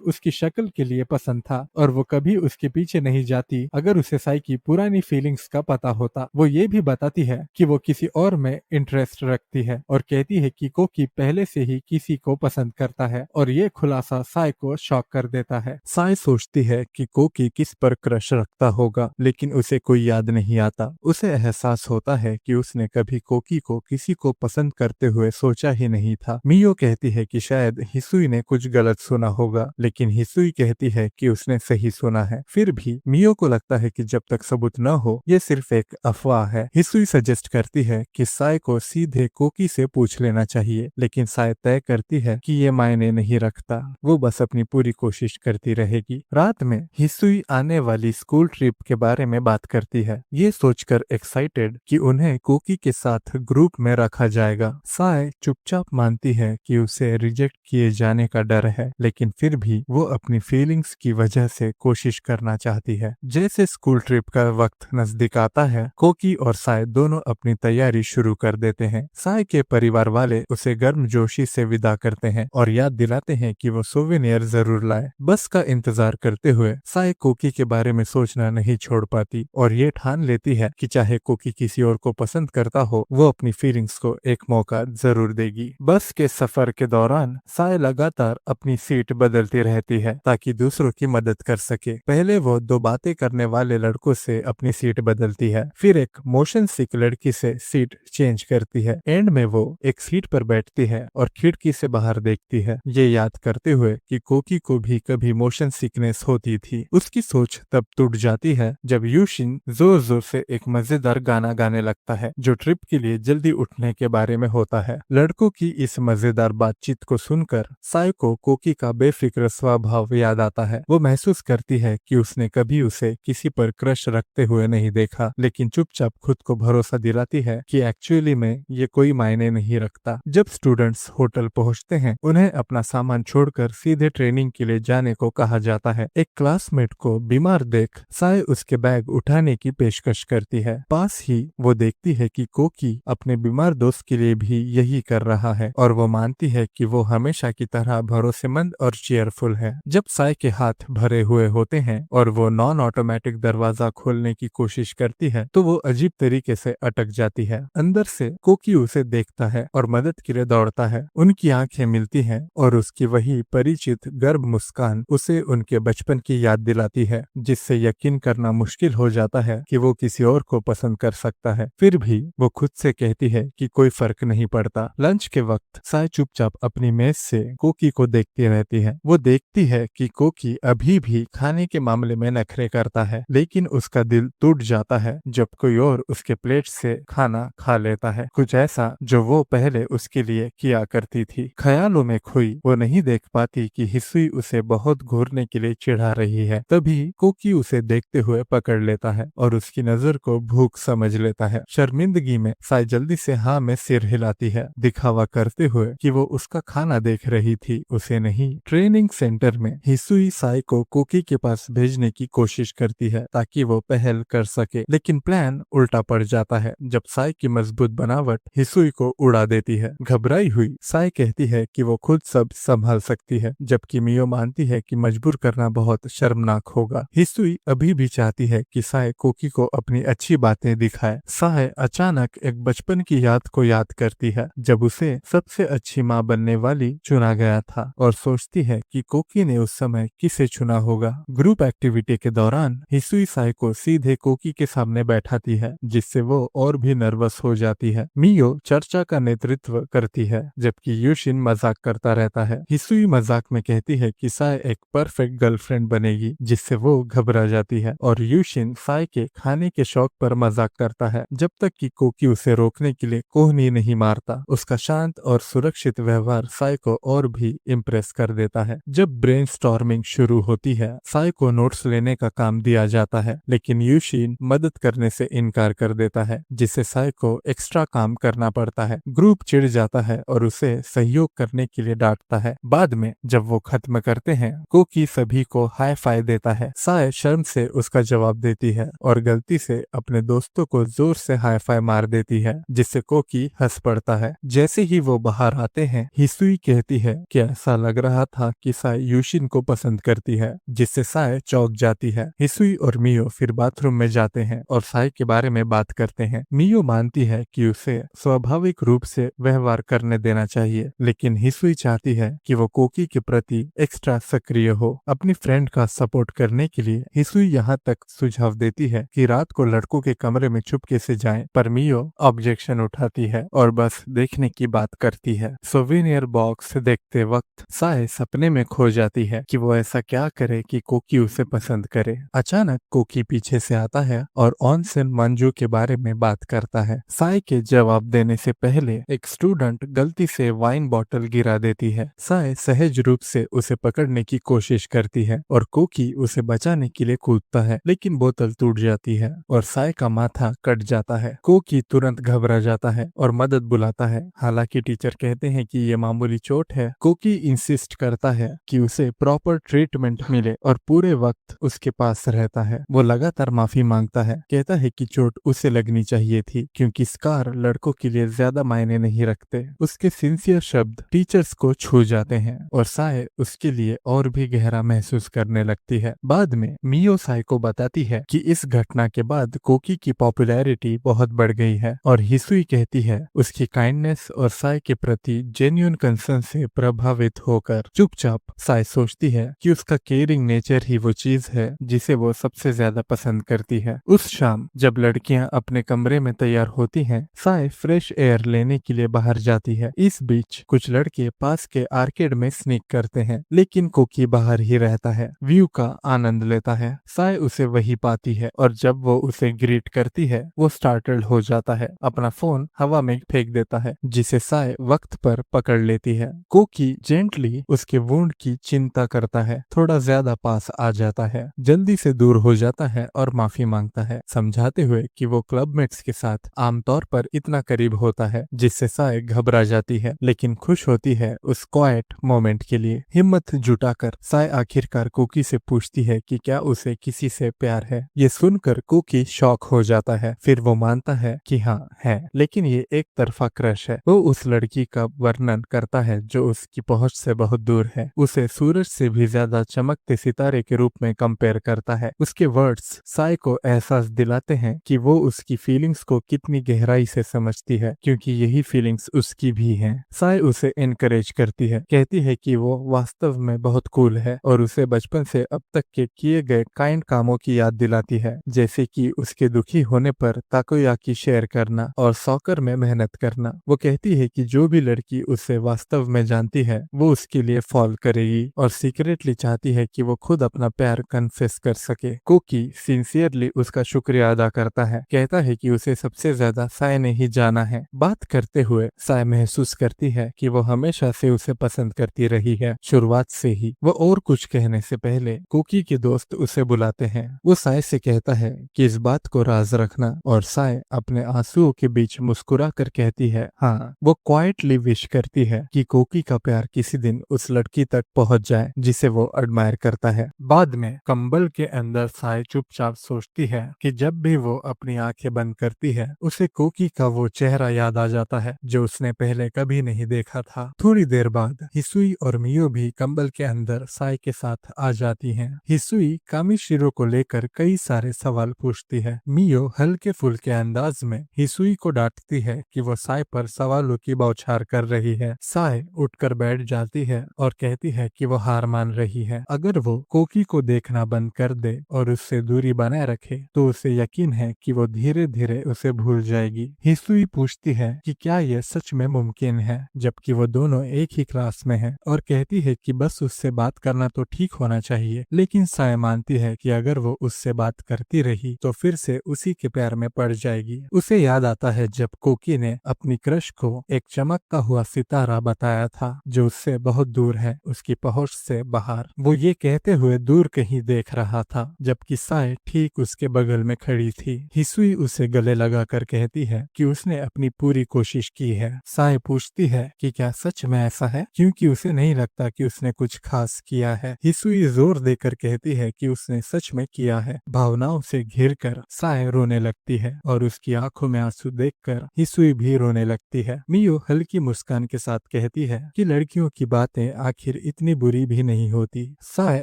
उसकी शक्ल के लिए पसंद था और वो कभी उसके पीछे नहीं जाती। अगर उसे साय की पुरानी फीलिंग्स का पता होता। वो ये भी बताती है कि वो किसी और में इंटरेस्ट रखती है और कहती है कि कोकी पहले से ही किसी को पसंद करता है और ये खुलासा साय को शॉक कर देता है। साय सोचती है कि कोकी किस पर क्रश रखता होगा, लेकिन उसे कोई याद नहीं आता। उसे एहसास होता है कि उसने कभी कोकी को किसी को पसंद करते हुए सोचा ही नहीं था। मियो कहती है कि शायद हिसुई ने कुछ गलत सुना होगा, लेकिन हिसुई कहती है कि उसने सही सुना है। फिर भी मियो को लगता है कि जब तक सबूत न हो ये सिर्फ एक अफवाह है। हिसुई सजेस्ट करती है कि साय को सीधे कोकी से पूछ लेना चाहिए, लेकिन साय तय करती है कि ये मायने नहीं रखता, वो बस अपनी पूरी कोशिश करती रहेगी। रात में हिसुई आने वाली स्कूल ट्रिप के बारे में बात करती है, ये सोचकर एक्साइटेड कि उन्हें कोकी के साथ ग्रुप में रखा जाएगा। साय चुपचाप मानती है कि उसे रिजेक्ट किए जाने का डर है, लेकिन फिर भी वो अपनी फीलिंग्स की वजह से कोशिश करना चाहती है। जैसे स्कूल ट्रिप का वक्त नजदीक आता है, कोकी और साय दोनों अपनी तैयारी शुरू कर देते हैं। साय के परिवार वाले उसे गर्मजोशी से विदा करते हैं और याद दिलाते हैं कि वो सोवेनियर जरूर लाए। बस का इंतजार करते हुए साय कोकी के बारे में सोचना नहीं छोड़ पाती और ये ठान लेती है कि चाहे कोकी किसी और को पसंद करता हो, वो अपनी फीलिंग्स को एक मौका जरूर देगी। बस के सफर के दौरान साय लगातार अपनी सीट बदलती रहती है ताकि दूसरों की मदद कर सके। पहले वो दो बातें करने वाले लड़कों से अपनी सीट बदलती है, फिर एक मोशन सिक लड़की से सीट चेंज करती है। एंड में वो एक सीट पर बैठती है और खिड़की से बाहर देखती है, ये याद करते हुए कि कोकी को भी कभी मोशन सिकनेस होती थी। उसकी सोच तब टूट जाती है जब यूशिन जोर जोर से एक मजेदार गाना गाने लगता है जो ट्रिप के लिए जल्दी उठने के बारे में होता है। लड़कों की इस मजेदार बातचीत को सुनकर साय को कोकी का बेफिक्र स्वभाव याद आता है। वो महसूस करती है कि उसने कभी उसे किसी पर क्रश रखते हुए नहीं देखा, लेकिन चुपचाप खुद को भरोसा दिलाती है कि एक्चुअली में ये कोई मायने नहीं रखता। जब स्टूडेंट्स होटल पहुंचते हैं, उन्हें अपना सामान छोड़कर सीधे ट्रेनिंग के लिए जाने को कहा जाता है। एक क्लासमेट को बीमार देख साय उसके बैग उठाने की पेशकश करती है। पास ही वो देखती है कि कोकी अपने बीमार दोस्त के लिए भी यही कर रहा है और वो मानती है कि वो हमेशा की तरह भरोसेमंद और चेयरफुल है। जब साय के हाथ भरे हुए होते हैं और वो नॉन ऑटोमेटिक दरवाजा खोलने की कोशिश करती है तो वो अजीब तरीके से अटक जाती है। अंदर से कोकी उसे देखता है और मदद के लिए दौड़ता है। उनकी आंखें मिलती हैं और उसकी वही परिचित गर्म मुस्कान उसे उनके बचपन की याद दिलाती है, जिससे यकीन करना मुश्किल हो जाता है कि वो किसी और को पसंद कर सकता है। फिर भी वो खुद से कहती है कि कोई फर्क नहीं पड़ता। लंच के वक्त साय चुपचाप अपनी मेज से कोकी को देखती रहती है। वो देखती है कि कोकी अभी भी खाने के मामले में नखरे करता है, लेकिन उसका दिल टूट जाता है जब कोई और उसके प्लेट से खाना खा लेता है, कुछ ऐसा जो वो पहले उसके लिए किया करती थी। ख्यालों में खोई वो नहीं देख पाती कि हिसुई उसे बहुत घूरने के लिए चिढ़ा रही है। तभी कोकी उसे देखते हुए पकड़ लेता है और उसकी नजर को भूख समझ लेता है। शर्मिंदगी में साय जल्दी से हाँ में सिर हिलाती है, दिखावा करते हुए कि वो उसका खाना देख रही थी, उसे नहीं। ट्रेनिंग सेंटर में हिसुई साय को कोकी के पास भेजने की कोशिश करती है ताकि वो पहल कर सके, लेकिन प्लान उल्टा पड़ जाता है जब साय की मजबूत बनावट हिसुई को उड़ा देती है। घबराई हुई साय कहती है कि वो खुद सब संभाल सकती है, जबकि मियो मानती है कि मजबूर करना बहुत शर्मनाक होगा। हिसुई अभी भी चाहती है कि साय कोकी को अपनी अच्छी बातें दिखाए। साय अचानक एक बचपन की याद को याद करती है जब उसे सबसे अच्छी माँ बनने वाली चुना गया था और सोचती है कि कोकी ने उस समय किसे चुना होगा। ग्रुप एक्टिविटी के दौरान हिसुई साय को सीधे कोकी के सामने बैठाती है, जिससे वो और भी नर्वस हो जाती है। मियो चर्चा का नेतृत्व करती है जबकि यूशिन मजाक करता रहता है। हिसुई मजाक में कहती है कि साय एक परफेक्ट गर्लफ्रेंड बनेगी, जिससे वो घबरा जाती है और यूशिन साय के खाने के शौक पर मजाक करता है, जब तक कि कोकी उसे रोकने के लिए कोहनी नहीं मारता। उसका शांत और सुरक्षित व्यवहार साय को और भी इम्प्रेस कर देता है। जब ब्रेनस्टॉर्मिंग शुरू होती है, साय को नोट्स लेने का काम दिया जाता है, लेकिन यूशिन मदद करने से इनकार कर देता है, जिससे साय को एक्स्ट्रा काम करना जाना पड़ता है। ग्रुप चिढ़ जाता है और उसे सहयोग करने के लिए डांटता है। बाद में जब वो खत्म करते हैं, कोकी सभी को हाई फाई देता है। साय शर्म से उसका जवाब देती है और गलती से अपने दोस्तों को जोर से हाई फाई मार देती है, जिससे कोकी हंस पड़ता है। जैसे ही वो बाहर आते हैं, हिसुई कहती है कि ऐसा लग रहा था कि साय यूशिन को पसंद करती है, जिससे साय चौंक जाती है। हिसुई और मियो फिर बाथरूम में जाते हैं और साय के बारे में बात करते हैं। मियो मानती है कि उसे स्वाभाविक रूप से व्यवहार करने देना चाहिए, लेकिन हिसुई चाहती है कि वो कोकी के प्रति एक्स्ट्रा सक्रिय हो। अपनी फ्रेंड का सपोर्ट करने के लिए हिसुई यहाँ तक सुझाव देती है कि रात को लड़कों के कमरे में चुपके से जाएं, पर मियो ऑब्जेक्शन उठाती है और बस देखने की बात करती है। सोवेनियर बॉक्स देखते वक्त साय सपने में खो जाती है कि वो ऐसा क्या करे कि कोकी उसे पसंद करे। अचानक कोकी पीछे से आता है और ऑनसेन मंजू के बारे में बात करता है। साय के जवाब देने से पहले एक स्टूडेंट गलती से वाइन बॉटल गिरा देती है। साय सहज रूप से उसे पकड़ने की कोशिश करती है और कोकी उसे बचाने के लिए कूदता है, लेकिन बोतल टूट जाती है और साय का माथा कट जाता है। कोकी तुरंत घबरा जाता है और मदद बुलाता है। हालांकि टीचर कहते हैं कि ये मामूली चोट है। कोकी इंसिस्ट करता है कि उसे प्रॉपर ट्रीटमेंट मिले और पूरे वक्त उसके पास रहता है। वो लगातार माफी मांगता है, कहता है कि चोट उसे लगनी चाहिए थी क्योंकि स्कार लड़कों के लिए ज्यादा मायने नहीं रखते। उसके सिंसियर शब्द टीचर्स को छू जाते हैं और साय उसके लिए और भी गहरा महसूस करने लगती है। बाद में मियो साय को बताती है कि इस घटना के बाद कोकी की पॉपुलैरिटी बहुत बढ़ गई है और हिसुई कहती है उसकी काइंडनेस और साय के प्रति जेन्युइन कंसर्न से प्रभावित होकर चुपचाप साय सोचती है कि उसका केयरिंग नेचर ही वो चीज है जिसे वो सबसे ज्यादा पसंद करती है। उस शाम जब लड़कियां अपने कमरे में तैयार होती हैं, साय फ्रेश एयर लेने के लिए बाहर जाती है। इस बीच कुछ लड़के पास के आर्केड में स्नीक करते हैं, लेकिन कोकी बाहर ही रहता है, व्यू का आनंद लेता है। साय उसे वही पाती है और जब वो उसे ग्रीट करती है, वो स्टार्टल्ड हो जाता है, अपना फोन हवा में फेंक देता है, जिसे साय वक्त पर पकड़ लेती है। कोकी जेंटली उसके वुंड की चिंता करता है, थोड़ा ज्यादा पास आ जाता है, जल्दी से दूर हो जाता है और माफी मांगता है, समझाते हुए कि वो क्लबमेट्स के साथ आमतौर पर इतना करीब होता है, जिससे साय घबरा जाती है लेकिन खुश होती है उस क्वाइट मोमेंट के लिए। हिम्मत जुटाकर साय आखिरकार कोकी से पूछती है कि क्या उसे किसी से प्यार है। ये सुनकर कोकी शॉक हो जाता है, फिर वो मानता है कि हाँ है, लेकिन ये एक तरफा क्रश है। वो उस लड़की का वर्णन करता है जो उसकी पहुंच से बहुत दूर है, उसे सूरज से भी ज्यादा चमकते सितारे के रूप में कंपेयर करता है। उसके वर्ड्स साय को एहसास दिलाते हैं कि वो उसकी फीलिंग्स को कितनी गहराई से समझती है, क्योंकि यही फीलिंग्स उसकी भी हैं। साय उसे एनकरेज करती है, कहती है कि वो वास्तव में बहुत कूल है और उसे बचपन से अब तक के किए गए काइंड कामों की याद दिलाती है, जैसे कि उसके दुखी होने पर ताकोयाकी शेयर करना और सॉकर में मेहनत करना। वो कहती है कि जो भी लड़की उसे वास्तव में जानती है वो उसके लिए फॉल करेगी और सीक्रेटली चाहती है कि वो खुद अपना प्यार कन्फेस कर सके। कोकी सिंसियरली उसका शुक्रिया अदा करता है, कहता है कि उसे सबसे ज्यादा साय ने ही जाना है। बात करते हुए साय महसूस करती है कि वो हमेशा से उसे पसंद करती रही है, शुरुआत से ही। वो और कुछ कहने से पहले कोकी के दोस्त उसे बुलाते हैं। वो साय से कहता है कि इस बात को राज रखना, और साय अपने आंसुओं के बीच मुस्कुरा कर कहती है हाँ। वो क्वाइटली विश करती है कि कोकी का प्यार किसी दिन उस लड़की तक पहुंच जाए जिसे वो एडमायर करता है। बाद में कंबल के अंदर साय चुपचाप सोचती है कि जब भी वो अपनी आंखें बंद करती है, उसे कोकी का वो चेहरा याद आ जाता है जो उसने पहले कभी नहीं देखा था। थोड़ी देर बाद हिसुई और मियो भी कंबल के अंदर साय के साथ आ जाती हैं। हिसुई कामिशिरो को लेकर कई सारे सवाल पूछती है। मियो हल्के फुल्के अंदाज में हिसुई को डांटती है कि वो साय पर सवालों की बौछार कर रही है। साय उठकर बैठ जाती है और कहती है कि वो हार मान रही है। अगर वो कोकी को देखना बंद कर दे और उससे दूरी बनाए रखे तो उसे यकीन है कि वो धीरे धीरे उसे भूल जाएगी। हिसुई पूछती है कि क्या यह सच में मुमकिन है, जबकि वो दोनों एक ही क्लास में हैं, और कहती है कि बस उससे बात करना तो ठीक होना चाहिए। लेकिन साय मानती है कि अगर वो उससे बात करती रही तो फिर से उसी के प्यार में पड़ जाएगी। उसे याद आता है जब कोकी ने अपनी क्रश को एक चमकता हुआ सितारा बताया था जो उससे बहुत दूर है, उसकी पहुंच से बाहर। वो ये कहते हुए दूर कहीं देख रहा था, जबकि साय ठीक उसके बगल में खड़ी थी। हिसुई उसे गले लगाकर कहती है कि उसने अपनी पूरी कोशिश की है। साय पूछती है कि क्या सच में ऐसा है, क्योंकि उसे नहीं लगता कि उसने कुछ खास किया है। हिसुई जोर देकर कहती है कि उसने सच में किया है। भावनाओं से घिरकर साय रोने लगती है और उसकी आंखों में आंसू देखकर हिसुई भी रोने लगती है। मियो हल्की मुस्कान के साथ कहती है कि लड़कियों की बातें आखिर इतनी बुरी भी नहीं होती। साय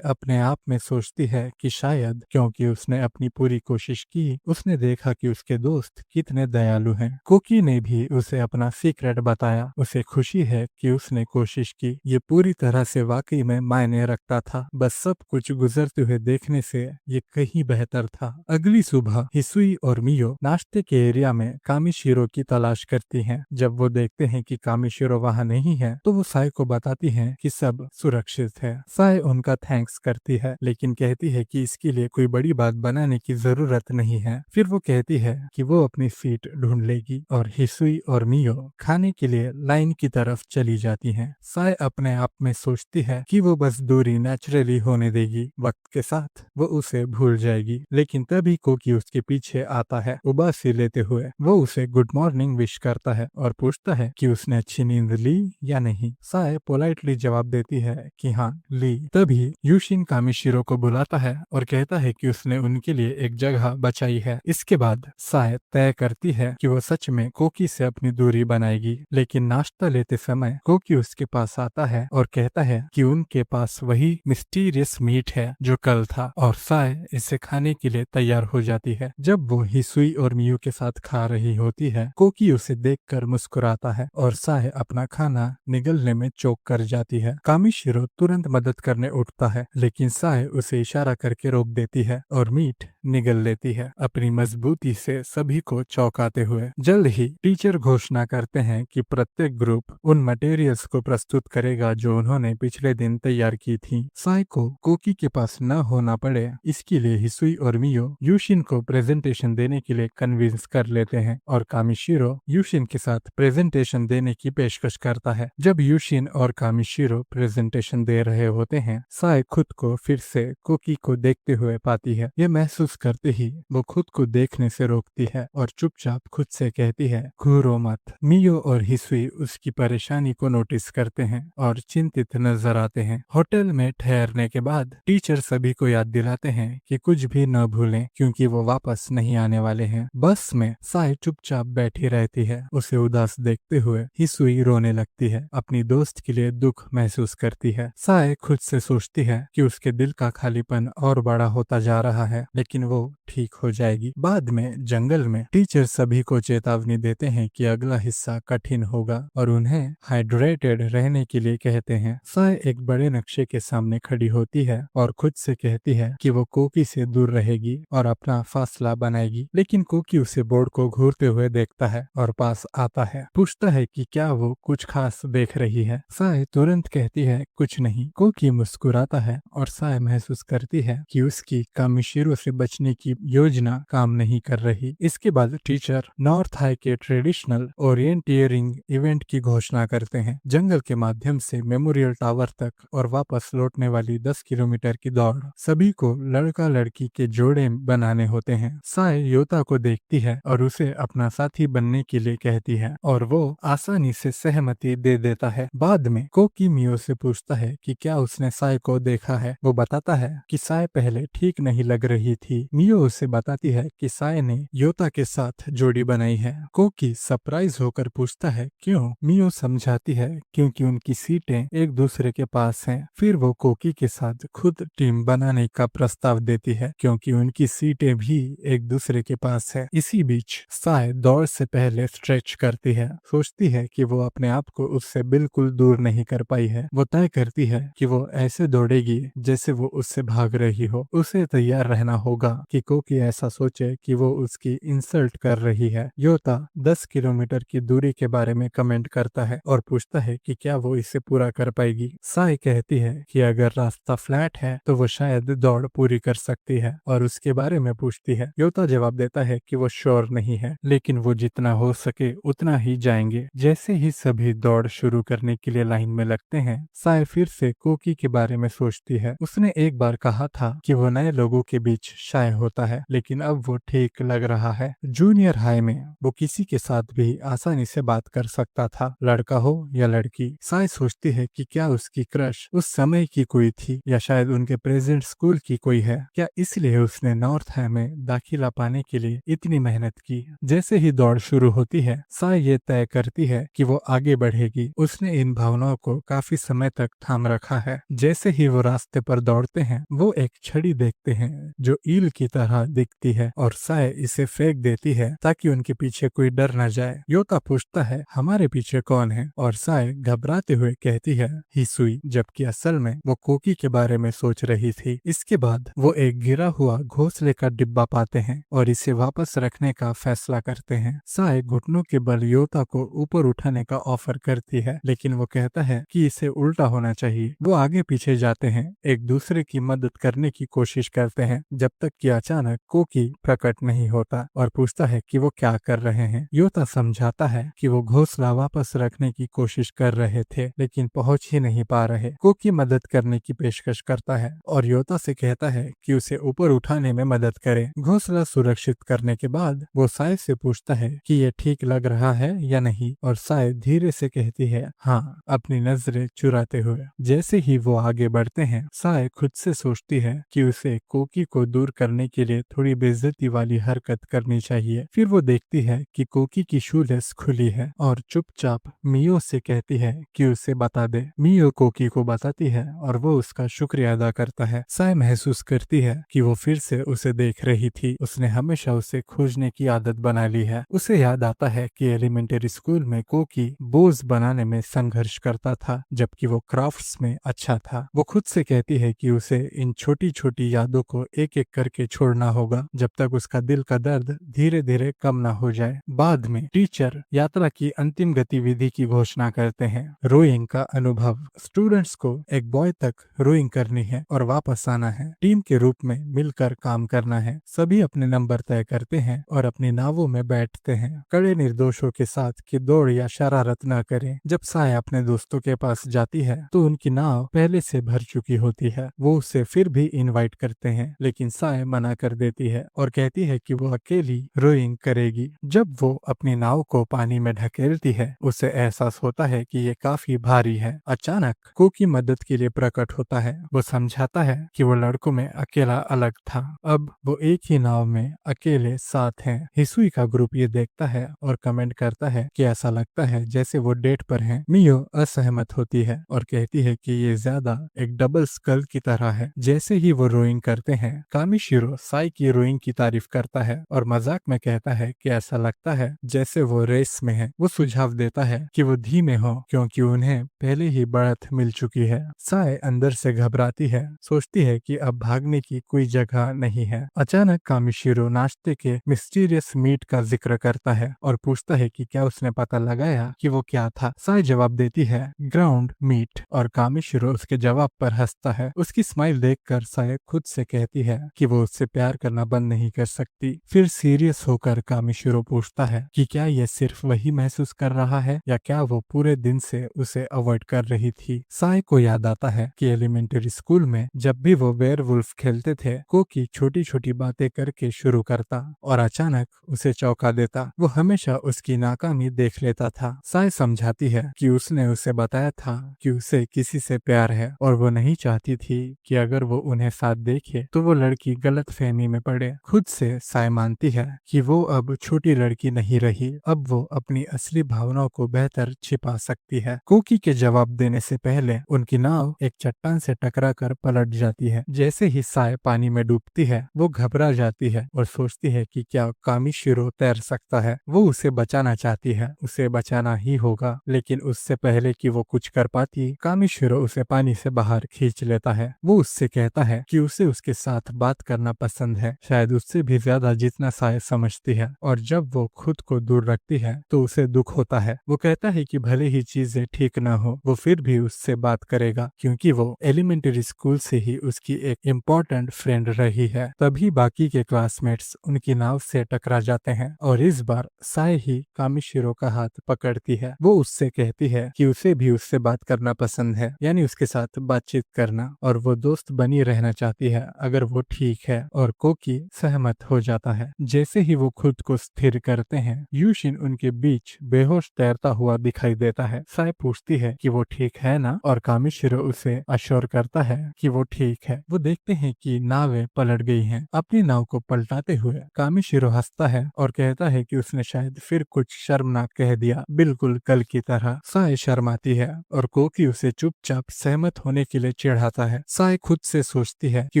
अपने आप में सोचती है कि शायद क्योंकि उसने अपनी पूरी कोशिश की, उसने देखा कि उसके दोस्त कितने दयालु हैं। कोकी ने भी उसे अपना सीक्रेट बताया। उसे खुशी है कि उसने कोशिश की। ये पूरी तरह से वाकई में मायने रखता था। बस सब कुछ गुजरते हुए देखने से ये कहीं बेहतर था। अगली सुबह हिसुई और मियो नाश्ते के एरिया में कामिशिरो की तलाश करती हैं। जब वो देखते हैं कि कामिशिरो वहाँ नहीं है, तो वो साय को बताती हैं कि सब सुरक्षित है। साय उनका थैंक्स करती है, लेकिन कहती है कि इसके लिए कोई बड़ी बात बनाने की जरूरत नहीं है। फिर वो कहती है कि वो अपनी सीट ढूंढ लेगी और हिसुई और मियो खाने के लिए लाइन की तरफ चली जाती हैं। साय अपने आप में सोचती है कि वो बस दूरी नेचुरली होने देगी। वक्त के साथ वो उसे भूल जाएगी। लेकिन तभी कोकी उसके पीछे आता है। उबासी लेते हुए वो उसे गुड मॉर्निंग विश करता है और पूछता है कि उसने अच्छी नींद ली या नहीं। साय पोलाइटली जवाब देती है कि हाँ ली। तभी यूशिन कामिशिरो को बुलाता है और कहता है कि उसने उनके लिए एक जगह बचाई है। इसके बाद साय तय करती है कि वो सच में कोकी से अपनी दूरी बनाएगी। लेकिन नाश्ता लेते समय कोकी उसके पास आता है और कहता है कि उनके पास वही मिस्टीरियस मीट है जो कल था, और साय इसे खाने के लिए तैयार हो जाती है। जब वो हिसुई और मियू के साथ खा रही होती है, कोकी उसे देखकर मुस्कुराता है और साय अपना खाना निगलने में चौक कर जाती है। कामिशिरो तुरंत मदद करने उठता है, लेकिन साय उसे इशारा करके रोक देती है और मीट निगल लेती है, अपनी मजबूती से सभी को चौंकाते हुए। जल्द ही टीचर घोषणा करते हैं कि प्रत्येक ग्रुप उन मटेरियल्स को प्रस्तुत करेगा जो उन्होंने पिछले दिन तैयार की थी। साय को कोकी के पास न होना पड़े, इसके लिए हिसुई और मियो यूशिन को प्रेजेंटेशन देने के लिए कन्विंस कर लेते हैं और कामिशिरो यूशिन के साथ प्रेजेंटेशन देने की पेशकश करता है। जब यूशिन और कामिशिरो प्रेजेंटेशन दे रहे होते हैं, साय खुद को फिर से कोकी को देखते हुए पाती है। यह महसूस करते ही वो खुद को देखने से रोकती है और चुपचाप खुद से कहती है घूरो मत। मियो और हिसुई उसकी परेशानी को नोटिस करते हैं और चिंतित नजर आते हैं। होटल में ठहरने के बाद टीचर सभी को याद दिलाते हैं कि कुछ भी न भूलें, क्योंकि वो वापस नहीं आने वाले हैं। बस में साय चुपचाप बैठी रहती है। उसे उदास देखते हुए हिसुई रोने लगती है, अपनी दोस्त के लिए दुख महसूस करती है। साय खुद से सोचती है कि उसके दिल का खालीपन और बड़ा होता जा रहा है, लेकिन वो ठीक हो जाएगी। बाद में जंगल में टीचर सभी को चेतावनी देते हैं कि अगला हिस्सा कठिन होगा और उन्हें हाइड्रेटेड रहने के लिए कहते हैं। साय एक बड़े नक्शे के सामने खड़ी होती है और खुद से कहती है कि वो कोकी से दूर रहेगी और अपना फासला बनाएगी। लेकिन कोकी उसे बोर्ड को घूरते हुए देखता है और पास आता है, पूछता है कि क्या वो कुछ खास देख रही है। साय तुरंत कहती है कुछ नहीं। कोकी मुस्कुराता है और साय महसूस करती है कि उसकी कामिशिरो से बचने की योजना काम नहीं कर रही। इसके बाद टीचर नॉर्थ हाई के ट्रेडिशनल ओरिएंटियरिंग इवेंट की घोषणा करते हैं। जंगल के माध्यम से मेमोरियल टावर तक और वापस लौटने वाली 10 किलोमीटर की दौड़। सभी को लड़का लड़की के जोड़े बनाने होते हैं। साय योता को देखती है और उसे अपना साथी बनने के लिए कहती है और वो आसानी से सहमति दे देता है। बाद में कोकी मियो से पूछता है कि क्या उसने साय को देखा है। वो बताता है कि साय पहले ठीक नहीं लग रही थी। मियो उसे बताती है कि साय ने योता के साथ जोड़ी बनाई है। कोकी सरप्राइज होकर पूछता है क्यों। मियो समझाती है क्योंकि उनकी सीटें एक दूसरे के पास हैं। फिर वो कोकी के साथ खुद टीम बनाने का प्रस्ताव देती है क्योंकि उनकी सीटें भी एक दूसरे के पास है। इसी बीच साय दौड़ से पहले स्ट्रेच करती है। सोचती है कि वो अपने आप को उससे बिल्कुल दूर नहीं कर पाई है। वो तय करती है कि वो ऐसे दौड़ेगी जैसे वो उससे भाग रही हो। उसे तैयार रहना होगा कि कोकी ऐसा सोचे कि वो उसकी इंसल्ट कर रही है। योता 10 किलोमीटर की दूरी के बारे में कमेंट करता है और पूछता है कि क्या वो इसे पूरा कर पाएगी। साय कहती है कि अगर रास्ता फ्लैट है तो वो शायद दौड़ पूरी कर सकती है और उसके बारे में पूछती है। योता जवाब देता है कि वो श्योर नहीं है, लेकिन वो जितना हो सके उतना ही जाएंगे। जैसे ही सभी दौड़ शुरू करने के लिए लाइन में लगते हैं, साय फिर से कोकी के बारे में सोचती है। उसने एक बार कहा था कि वो नए लोगों के बीच शाय होता है, लेकिन अब वो ठीक लग रहा है। जूनियर हाई में वो किसी किसी के साथ भी आसानी से बात कर सकता था, लड़का हो या लड़की। साय सोचती है कि क्या उसकी क्रश उस समय की कोई थी या शायद उनके प्रेजेंट स्कूल की कोई है। क्या इसलिए उसने नॉर्थ है में दाखिला पाने के लिए इतनी मेहनत की। जैसे ही दौड़ शुरू होती है, साय ये तय करती है कि वो आगे बढ़ेगी। उसने इन भावनाओं को काफी समय तक थाम रखा है। जैसे ही वो रास्ते पर दौड़ते हैं, वो एक छड़ी देखते हैं जो ईल की तरह दिखती है और साय इसे फेंक देती है ताकि उनके पीछे कोई डर न जाए। योता पूछता है, हमारे पीछे कौन है? और साय घबराते हुए कहती है, हिसुई, जबकि असल में वो कोकी के बारे में सोच रही थी। इसके बाद वो एक गिरा हुआ घोंसले का डिब्बा पाते हैं और इसे वापस रखने का फैसला करते हैं। साय घुटनों के बल योता को ऊपर उठाने का ऑफर करती है, लेकिन वो कहता है कि इसे उल्टा होना चाहिए। वो आगे पीछे जाते हैं, एक दूसरे की मदद करने की कोशिश करते हैं, जब तक कि अचानक कोकी प्रकट नहीं होता और पूछता है कि वो क्या कर रहे हैं। योता समझाता है कि वो घोंसला वापस रखने की कोशिश कर रहे थे, लेकिन पहुंच ही नहीं पा रहे। कोकी मदद करने की पेशकश करता है और योता से कहता है कि उसे ऊपर उठाने में मदद करे। घोंसला सुरक्षित करने के बाद वो साय से पूछता है कि ये ठीक लग रहा है या नहीं, और साय धीरे से कहती है हाँ, अपनी नजरें चुराते हुए। जैसे ही वो आगे बढ़ते हैं, साय खुद से सोचती है कि उसे कोकी को दूर करने के लिए थोड़ी बेइज्जती वाली हरकत करनी चाहिए। फिर वो देखती है कि कोकी की शूलेस खुली है और चुपचाप मियो से कहती है कि उसे बता दे। मियो कोकी को बताती है और वो उसका शुक्रिया अदा करता है। साय महसूस करती है कि वो फिर से उसे देख रही थी। उसने हमेशा उसे खोजने की आदत बना ली है। उसे याद आता है कि एलिमेंटरी स्कूल में कोकी बोझ बनाने में संघर्ष करता था, जबकि वो क्राफ्ट्स में अच्छा था। वो खुद से कहती है कि उसे इन छोटी छोटी यादों को एक एक करके छोड़ना होगा, जब तक उसका दिल का दर्द धीरे धीरे कम ना हो जाए। बाद में टीचर यात्रा की अंतिम गतिविधि की घोषणा करते हैं। रोइंग का अनुभव। स्टूडेंट्स को एक बॉय तक रोइंग करनी है और वापस आना है। टीम के रूप में मिलकर काम करना है। सभी अपने नंबर तय करते हैं और अपनी नावों में बैठते हैं, कड़े निर्दोषों के साथ कि दौड़ या शरारत न करें। जब साय अपने दोस्तों के पास जाती है तो उनकी नाव पहले से भर चुकी होती है। वो उसे फिर भी इनवाइट करते हैं, लेकिन साय मना कर देती है और कहती है कि वो अकेली रोइंग करेगी। जब वो अपनी नाव को पानी में ढकेलती है, उसे एहसास होता है कि ये काफी भारी है। अचानक कोकी मदद के लिए प्रकट होता है। वो समझाता है कि वो लड़कों में अकेला अलग था, अब वो एक ही नाव में अकेले साथ हैं। हिसुई का ग्रुप ये देखता है और कमेंट करता है कि ऐसा लगता है जैसे वो डेट पर हैं। मियो असहमत होती है और कहती है कि ये ज्यादा एक डबल स्कल की तरह है। जैसे ही वो रोइंग करते हैं, कामिशिरो साई की रोइंग की तारीफ करता है और मजाक में कहता है कि ऐसा लगता है जैसे वो रेस में है। वो सुझाव देता है कि वो धीमे हो क्योंकि उन्हें पहले ही बढ़त मिल चुकी है। साय अंदर से घबराती है, सोचती है कि अब भागने की कोई जगह नहीं है। अचानक कामिशिरो नाश्ते के मिस्टीरियस मीट का जिक्र करता है और पूछता है कि क्या उसने पता लगाया कि वो क्या था। साय जवाब देती है ग्राउंड मीट और कामिशिरो उसके जवाब पर हंसता है। उसकी स्माइल देखकर साय खुद से कहती है कि वो उससे प्यार करना बंद नहीं कर सकती। फिर सीरियस होकर कामिशिरो पूछता है कि क्या ये सिर्फ वही महसूस कर रहा है या क्या वो पूरे दिन से उसे अवॉइड कर रही थी। साय को याद आता है कि एलिमेंटरी स्कूल में जब भी वो वेयरवुल्फ खेलते थे, कोकी छोटी छोटी बातें करके शुरू करता और अचानक उसे चौंका देता। वो हमेशा उसकी नाकामी देख लेता था। साय समझाती है कि उसने उसे बताया था कि उसे किसी से प्यार है और वो नहीं चाहती थी कि अगर वो उन्हें साथ देखे तो वो लड़की गलत फहमी में पड़े। खुद से साय मानती है कि वो अब छोटी लड़की नहीं रही, अब वो अपनी असली भावनाओं को बेहतर छिपा सकती है। कोकी के जवाब देने से पहले उनकी नाव एक चट्टान से टकराकर पलट जाती है। जैसे ही साय पानी में डूबती है, वो घबरा जाती है और सोचती है कि क्या कामिशिरो तैर सकता है। वो उसे बचाना चाहती है, उसे बचाना ही होगा, लेकिन उससे पहले कि वो कुछ कर पाती, कामिशिरो उसे पानी से बाहर खींच लेता है। वो उससे कहता है कि उसे उसके साथ बात करना पसंद है, शायद उससे भी ज्यादा जितना साय समझती है। और जब वो खुद को दूर रखती है तो उसे दुख होता है। वो कहता है कि भले ही चीजें ठीक ना हो, वो फिर भी उससे बात करेगा क्योंकि वो एलिमेंटरी स्कूल से ही उसकी एक इम्पोर्टेंट फ्रेंड रही है। तभी बाकी के क्लासमेट्स उनकी नाव से टकरा जाते हैं और इस बार साय ही कामिशिरो का हाथ पकड़ती है। वो उससे कहती है कि उसे भी उससे बात करना पसंद है, यानी उसके साथ बातचीत करना, और वो दोस्त बनी रहना चाहती है अगर वो ठीक है। और कोकी सहमत हो जाता है। जैसे ही वो खुद को स्थिर करता जाते हैं। यूशिन उनके बीच बेहोश तैरता हुआ दिखाई देता है। साय पूछती है कि वो ठीक है ना, और कामिशिरो उसे अश्योर करता है कि वो ठीक है। वो देखते हैं कि नावें पलट गई हैं। अपनी नाव को पलटाते हुए कामिशिरो हंसता है और कहता है कि उसने शायद फिर कुछ शर्मनाक कह दिया, बिल्कुल कल की तरह। साय शर्माती है और कोकी उसे चुपचाप सहमत होने के लिए चिढ़ाता है। साय खुद से सोचती है कि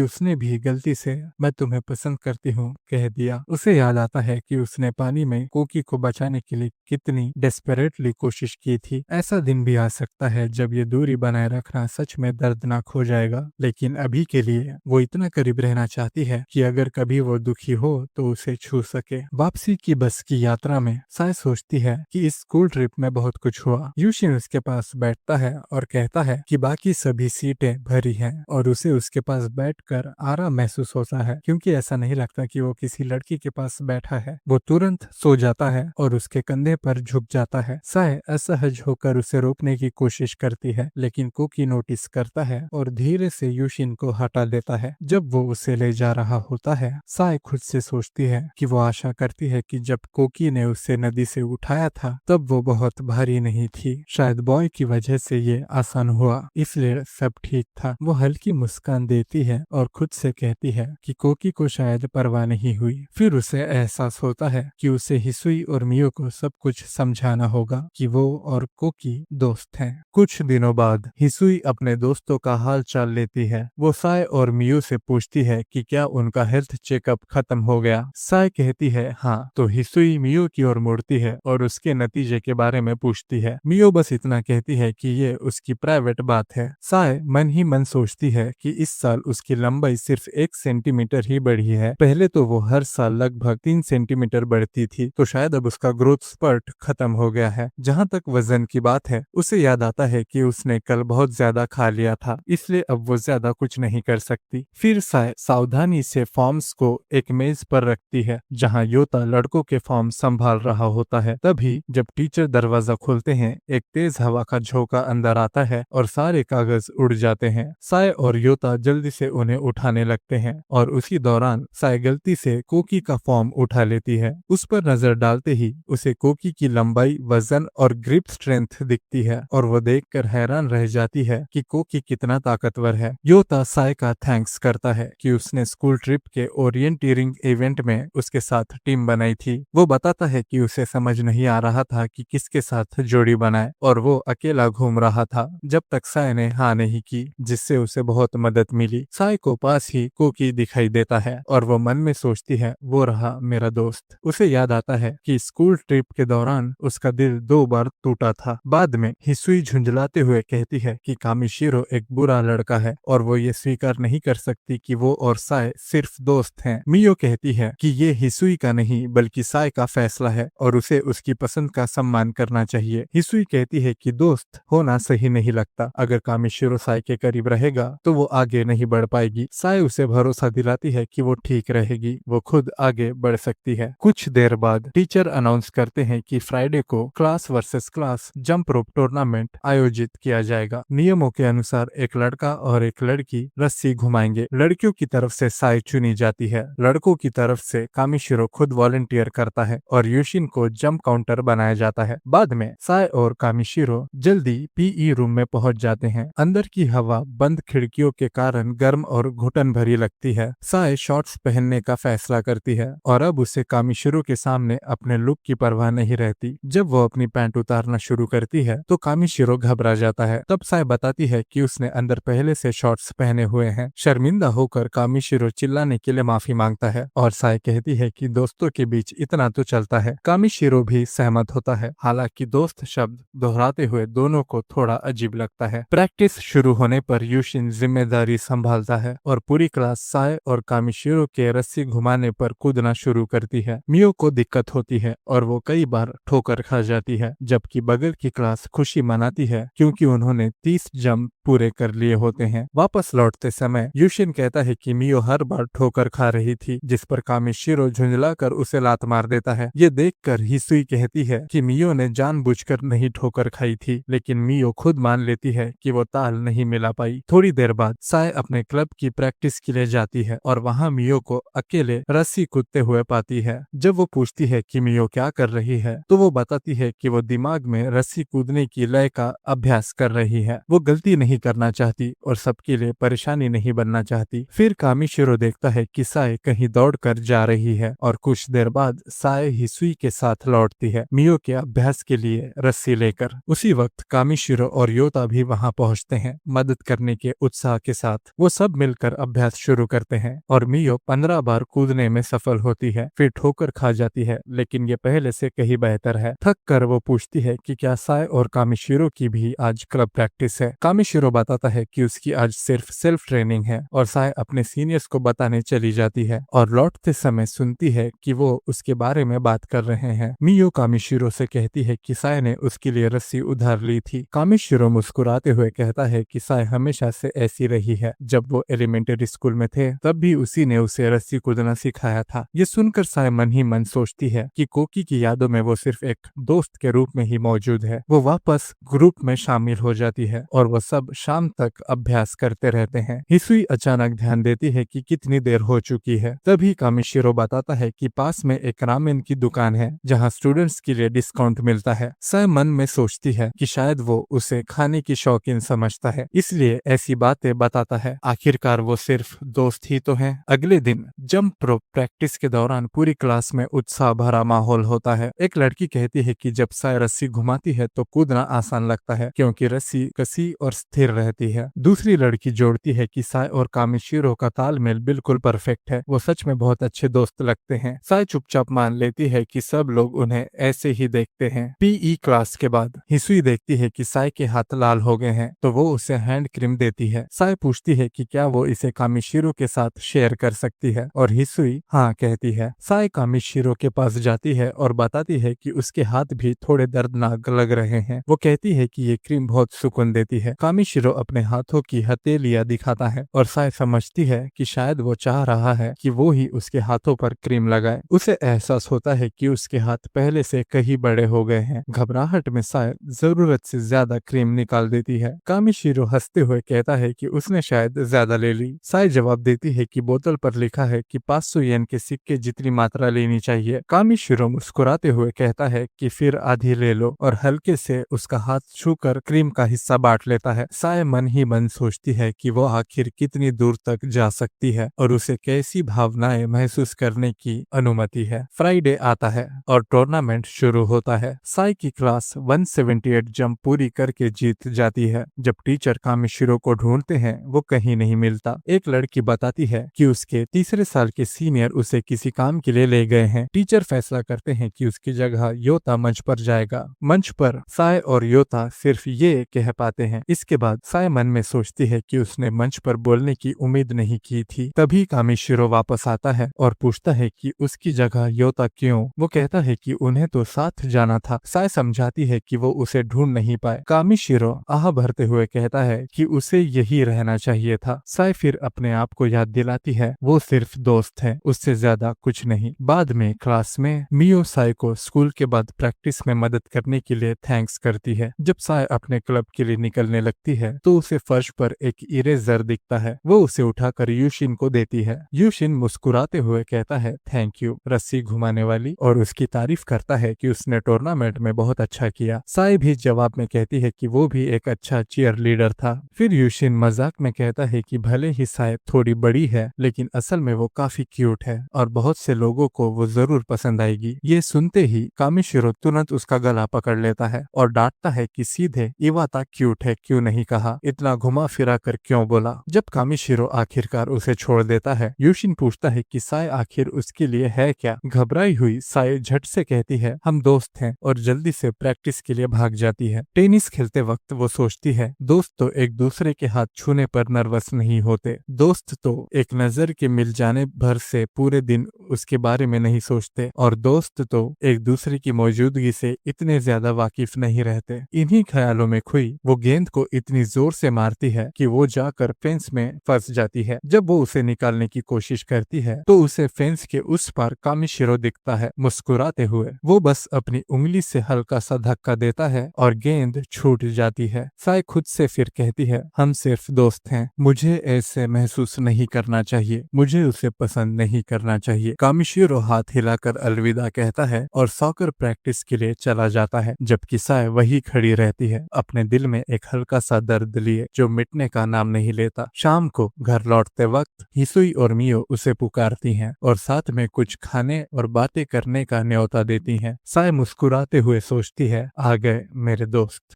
उसने भी गलती से मैं तुम्हें पसंद करती हूँ कह दिया। उसे याद आता है कि उसने पानी में कोकी को बचाने के लिए कितनी डेस्परेटली कोशिश की थी। ऐसा दिन भी आ सकता है जब ये दूरी बनाए रखना सच में दर्दनाक हो जाएगा, लेकिन अभी के लिए वो इतना करीब रहना चाहती है कि अगर कभी वो दुखी हो तो उसे छू सके। वापसी की बस की यात्रा में साय सोचती है कि इस स्कूल ट्रिप में बहुत कुछ हुआ। यूशिन उसके पास बैठता है और कहता है कि बाकी सभी सीटें भरी हैं और उसे उसके पास बैठकर आराम महसूस होता है, क्योंकि ऐसा नहीं लगता कि वो किसी लड़की के पास बैठा है। वो तुरंत सो जाता है और उसके कंधे पर झुक जाता है। साय असहज होकर उसे रोकने की कोशिश करती है, लेकिन कोकी नोटिस करता है और धीरे से यूशिन को हटा देता है। जब वो उसे ले जा रहा होता है, साय खुद से सोचती है कि वो आशा करती है कि जब कोकी ने उसे नदी से उठाया था तब वो बहुत भारी नहीं थी। शायद बॉय की वजह से ये आसान हुआ, इसलिए सब ठीक था। वो हल्की मुस्कान देती है और खुद से कहती है कि कोकी को शायद परवाह नहीं हुई। फिर उसे एहसास होता है कि उसे हिसुई और मियो को सब कुछ समझाना होगा कि वो और कोकी दोस्त हैं। कुछ दिनों बाद हिसुई अपने दोस्तों का हाल चाल लेती है। वो साय और मियो से पूछती है कि क्या उनका हेल्थ चेकअप खत्म हो गया। साय कहती है हाँ, तो हिसुई मियो की ओर मुड़ती है और उसके नतीजे के बारे में पूछती है। मियो बस इतना कहती है कि ये उसकी प्राइवेट बात है। साय मन ही मन सोचती है कि इस साल उसकी लंबाई सिर्फ 1 सेंटीमीटर ही बढ़ी है। पहले तो वो हर साल लगभग 3 सेंटीमीटर बढ़ती थी, तो शायद अब उसका ग्रोथ स्पर्ट खत्म हो गया है। जहाँ तक वजन की बात है, उसे याद आता है कि उसने कल बहुत ज्यादा खा लिया था, इसलिए अब वो ज्यादा कुछ नहीं कर सकती। फिर साय सावधानी से फॉर्म्स को एक मेज पर रखती है जहाँ योता लड़कों के फॉर्म संभाल रहा होता है। तभी जब टीचर दरवाजा खोलते हैं, एक तेज हवा का झोंका अंदर आता है और सारे कागज उड़ जाते हैं। साय और योता जल्दी से उन्हें उठाने लगते हैं और उसी दौरान साय गलती से कोकी का फॉर्म उठा लेती है। उस पर नजर डालते ही उसे कोकी की लंबाई, वजन और ग्रिप स्ट्रेंथ दिखती है और वो देखकर हैरान रह जाती है कि कोकी कितना ताकतवर है। योता साय का थैंक्स करता है कि उसने स्कूल ट्रिप के ओरिएंटीरिंग इवेंट में उसके साथ टीम बनाई थी। वो बताता है कि उसे समझ नहीं आ रहा था कि किसके साथ जोड़ी बनाए और वो अकेला घूम रहा था जब तक साय ने हाँ नहीं की, जिससे उसे बहुत मदद मिली। साय को पास ही कोकी दिखाई देता है और वो मन में सोचती है वो रहा मेरा दोस्त। उसे याद आता है कि स्कूल ट्रिप के दौरान उसका दिल 2 बार टूटा था। बाद में हिसुई झुंझलाते हुए कहती है कि कामिशिरो एक बुरा लड़का है और वो ये स्वीकार नहीं कर सकती कि वो और साय सिर्फ दोस्त हैं। मियो कहती है कि ये हिसुई का नहीं बल्कि साय का फैसला है और उसे उसकी पसंद का सम्मान करना चाहिए। हिसुई कहती है कि दोस्त होना सही नहीं लगता, अगर कामिशिरो साय के करीब रहेगा तो वो आगे नहीं बढ़ पाएगी। साय उसे भरोसा दिलाती है कि वो ठीक रहेगी, वो खुद आगे बढ़ सकती है। कुछ देर बाद टीचर अनाउंस करते हैं कि फ्राइडे को class versus class jump rope tournament आयोजित किया जाएगा। नियमों के अनुसार एक लड़का और एक लड़की रस्सी घुमाएंगे। लड़कियों की तरफ से साय चुनी जाती है, लड़कों की तरफ से कामिशिरो खुद वॉलंटियर करता है और यूशिन को जंप काउंटर बनाया जाता है। बाद में साय और कामिशिरो जल्दी पीई रूम में पहुंच जाते हैं। अंदर की हवा बंद खिड़कियों के कारण गर्म और घुटन भरी लगती है। साय शॉर्ट्स पहनने का फैसला करती है और अब उसे कामिशिरो के सामने अपने लुक की परवाह नहीं रहती। जब वो अपनी पैंट उतारना शुरू करती है तो कामिशिरो घबरा जाता है। तब साय बताती है कि उसने अंदर पहले से शॉर्ट्स पहने हुए हैं। शर्मिंदा होकर कामिशिरो चिल्लाने के लिए माफी मांगता है और साय कहती है कि दोस्तों के बीच इतना तो चलता है। कामिशिरो भी सहमत होता है, हालांकि दोस्त शब्द दोहराते हुए दोनों को थोड़ा अजीब लगता है। प्रैक्टिस शुरू होने पर यूशिन जिम्मेदारी संभालता है और पूरी क्लास साय और कामिशिरो के रस्सी घुमाने पर कूदना शुरू करती है। मियो को दिक्कत होती है और वो कई बार ठोकर खा जाती है, जबकि बगल की क्लास खुशी मनाती है क्योंकि उन्होंने 30 जंप पूरे कर लिए होते हैं। वापस लौटते समय यूशिन कहता है कि मियो हर बार ठोकर खा रही थी, जिस पर कामिशिरो झुंझलाकर उसे लात मार देता है। ये देखकर हिसुई कहती है कि मियो ने जानबूझकर नहीं ठोकर खाई थी, लेकिन मियो खुद मान लेती है कि वो ताल नहीं मिला पाई। थोड़ी देर बाद साय अपने क्लब की प्रैक्टिस के लिए जाती है और वहाँ मियो को अकेले रस्सी कूदते हुए पाती है। जब वो पूछती पूछती है कि मियो क्या कर रही है, तो वो बताती है कि वो दिमाग में रस्सी कूदने की लय का अभ्यास कर रही है। वो गलती नहीं करना चाहती और सबके लिए परेशानी नहीं बनना चाहती। फिर कामिशिरो देखता है कि साए कहीं दौड़ कर जा रही है और कुछ देर बाद साए हिसुई के साथ लौटती है, मियो के अभ्यास के लिए रस्सी लेकर। उसी वक्त कामिशिरो और योता भी वहां पहुंचते हैं मदद करने के उत्साह के साथ। वो सब मिलकर अभ्यास शुरू करते हैं और मियो 15 बार कूदने में सफल होती है, फिर ठोकर खा जाती है, लेकिन ये पहले से कहीं बेहतर है। थक कर वो पूछती है कि क्या साए और कामिशिरो की भी आज क्लब प्रैक्टिस है। कामिशिरो बताता है कि उसकी आज सिर्फ सेल्फ ट्रेनिंग है और साए अपने सीनियर्स को बताने चली जाती है और लौटते समय सुनती है कि वो उसके बारे में बात कर रहे हैं। मियो कामिशिरो से कहती है कि साए ने उसके लिए रस्सी उधार ली थी। कामिशिरो मुस्कुराते हुए कहता है कि साए हमेशा से ऐसी रही है। जब वो एलिमेंट्री स्कूल में थे तब भी उसी ने उसे रस्सी कूदना सिखाया था। ये सुनकर साए मन ही मन सोचती है कि कोकी की यादों में वो सिर्फ एक दोस्त के रूप में ही मौजूद है। वो वापस ग्रुप में शामिल हो जाती है और वो सब शाम तक अभ्यास करते रहते हैं। हिसुई अचानक ध्यान देती है कि कितनी देर हो चुकी है। तभी कामिशिरो बताता है कि पास में एक रामेन की दुकान है जहां स्टूडेंट्स के लिए डिस्काउंट मिलता है। साए मन में सोचती है कि शायद वो उसे खाने की शौकीन समझता है, इसलिए ऐसी बातें बताता है। आखिरकार वो सिर्फ दोस्त ही तो हैं। अगले दिन जंप रोप प्रैक्टिस के दौरान पूरी क्लास में उत्साह भरा माहौल होता है। एक लड़की कहती है कि जब साए रस्सी घुमाती है तो कूदना आसान लगता है क्योंकि रस्सी कसी और स्थिर रहती है। दूसरी लड़की जोड़ती है कि साए और कामिशिरो का तालमेल बिल्कुल परफेक्ट है, वो सच में बहुत अच्छे दोस्त लगते हैं। साए चुपचाप मान लेती है कि सब लोग उन्हें ऐसे ही देखते हैं। पीई क्लास के बाद हिसुई देखती है कि साए के हाथ लाल हो गए हैं तो वो उसे हैंड क्रीम देती है। साए पूछती है कि क्या वो इसे कामिशिरो के साथ शेयर कर सकती है और हिसुई हाँ कहती है। साए कामिशिरो के पास जाती है और बताती है कि उसके हाथ भी थोड़े दर्दनाक लग रहे हैं। वो कहती है कि ये क्रीम बहुत सुकून देती है। कामिशिरो अपने हाथों की हथेलियां दिखाता है और साए समझती है कि शायद वो चाह रहा है कि वो ही उसके हाथों पर क्रीम लगाए। उसे एहसास होता है कि उसके हाथ पहले से कहीं बड़े हो गए हैं। घबराहट में साए जरूरत से ज्यादा क्रीम निकाल देती है। कामिशिरो हंसते हुए कहता है कि उसने शायद ज्यादा ले ली। साए जवाब देती है कि बोतल पर लिखा है कि 500 येन के सिक्के जितनी मात्रा लेनी चाहिए। कामिशिरो मुस्कुराते हुए कहता है कि फिर आधी ले लो और हल्के से उसका हाथ छूकर क्रीम का हिस्सा बांट लेता है। साए मन ही मन सोचती है कि वो आखिर कितनी दूर तक जा सकती है और उसे कैसी भावनाएं महसूस करने की अनुमति है। फ्राइडे आता है और टूर्नामेंट शुरू होता है। साए की क्लास 178 जंप पूरी करके जीत जाती है। जब टीचर कामिशिरो को ढूंढते हैं वो कहीं नहीं मिलता। एक लड़की बताती है कि उसके तीसरे साल के सीनियर उसे किसी काम के लिए ले गए हैं। टीचर फैसला करते हैं कि उसकी जगह योता मंच पर जाएगा। मंच पर साए और योता सिर्फ ये कह पाते हैं। इसके बाद साए मन में सोचती है कि उसने मंच पर बोलने की उम्मीद नहीं की थी। तभी कामिशिरो वापस आता है और पूछता है कि उसकी जगह योता क्यों। वो कहता है कि उन्हें तो साथ जाना था। साए समझाती है कि वो उसे ढूंढ नहीं पाए। कामिशिरो आह भरते हुए कहता है कि उसे यही रहना चाहिए था। साए फिर अपने आप को याद दिलाती है वो सिर्फ दोस्त है, उससे ज्यादा कुछ नहीं। बाद में क्लास में मियो साए को स्कूल के बाद प्रैक्टिस में मदद करने के लिए थैंक्स करती है। जब साए अपने क्लब के लिए निकलने लगती है तो उसे फर्श पर एक इरेजर दिखता है। वो उसे उठाकर यूशिन को देती है। यूशिन मुस्कुराते हुए कहता है थैंक यू रस्सी घुमाने वाली, और उसकी तारीफ करता है कि उसने टूर्नामेंट में बहुत अच्छा किया। साए भी जवाब में कहती है कि वो भी एक अच्छा चीयर लीडर था। फिर यूशिन मजाक में कहता है कि भले ही साए थोड़ी बड़ी है लेकिन असल में वो काफी क्यूट है और बहुत से लोगों को वो जरूर पसंद आएगी। ये सुनते ही कामिशिरो तुरंत उसका गला पकड़ लेता है और डांटता है कि सीधे इवाता क्यूट है क्यों नहीं कहा, इतना घुमा फिरा कर क्यों बोला। जब कामिशिरो आखिरकार उसे छोड़ देता है, यूशिन पूछता है कि साए आखिर उसके लिए है क्या। घबराई हुई साए झट से कहती है हम दोस्त हैं और जल्दी से प्रैक्टिस के लिए भाग जाती है। टेनिस खेलते वक्त वो सोचती है दोस्त तो एक दूसरे के हाथ छूने पर नर्वस नहीं होते, दोस्त तो एक नजर के मिल जाने भर से पूरे दिन उसके बारे में नहीं सोचते, और दोस्त तो एक दूसरे की मौजूदगी से इतने ज्यादा वाकिफ नहीं रहते। इन्हीं ख्यालों में खोई वो गेंद को इतनी जोर से मारती है कि वो जाकर फेंस में फंस जाती है। जब वो उसे निकालने की कोशिश करती है तो उसे फेंस के उस पार कामिशिरो दिखता है। मुस्कुराते हुए वो बस अपनी उंगली से हल्का सा धक्का देता है और गेंद छूट जाती है। साए खुद से फिर कहती है हम सिर्फ दोस्त हैं, मुझे ऐसे महसूस नहीं करना चाहिए, मुझे उसे पसंद नहीं करना चाहिए। कामिशिरो हाथ हिलाकर मुस्कुराकर अलविदा कहता है और सॉकर प्रैक्टिस के लिए चला जाता है, जबकि साय वही खड़ी रहती है, अपने दिल में एक हल्का सा दर्द लिए जो मिटने का नाम नहीं लेता। शाम को घर लौटते वक्त हिसुई और मियो उसे पुकारती हैं और साथ में कुछ खाने और बातें करने का न्योता देती हैं। साय मुस्कुराते हुए सोचती है, आ गए मेरे दोस्त।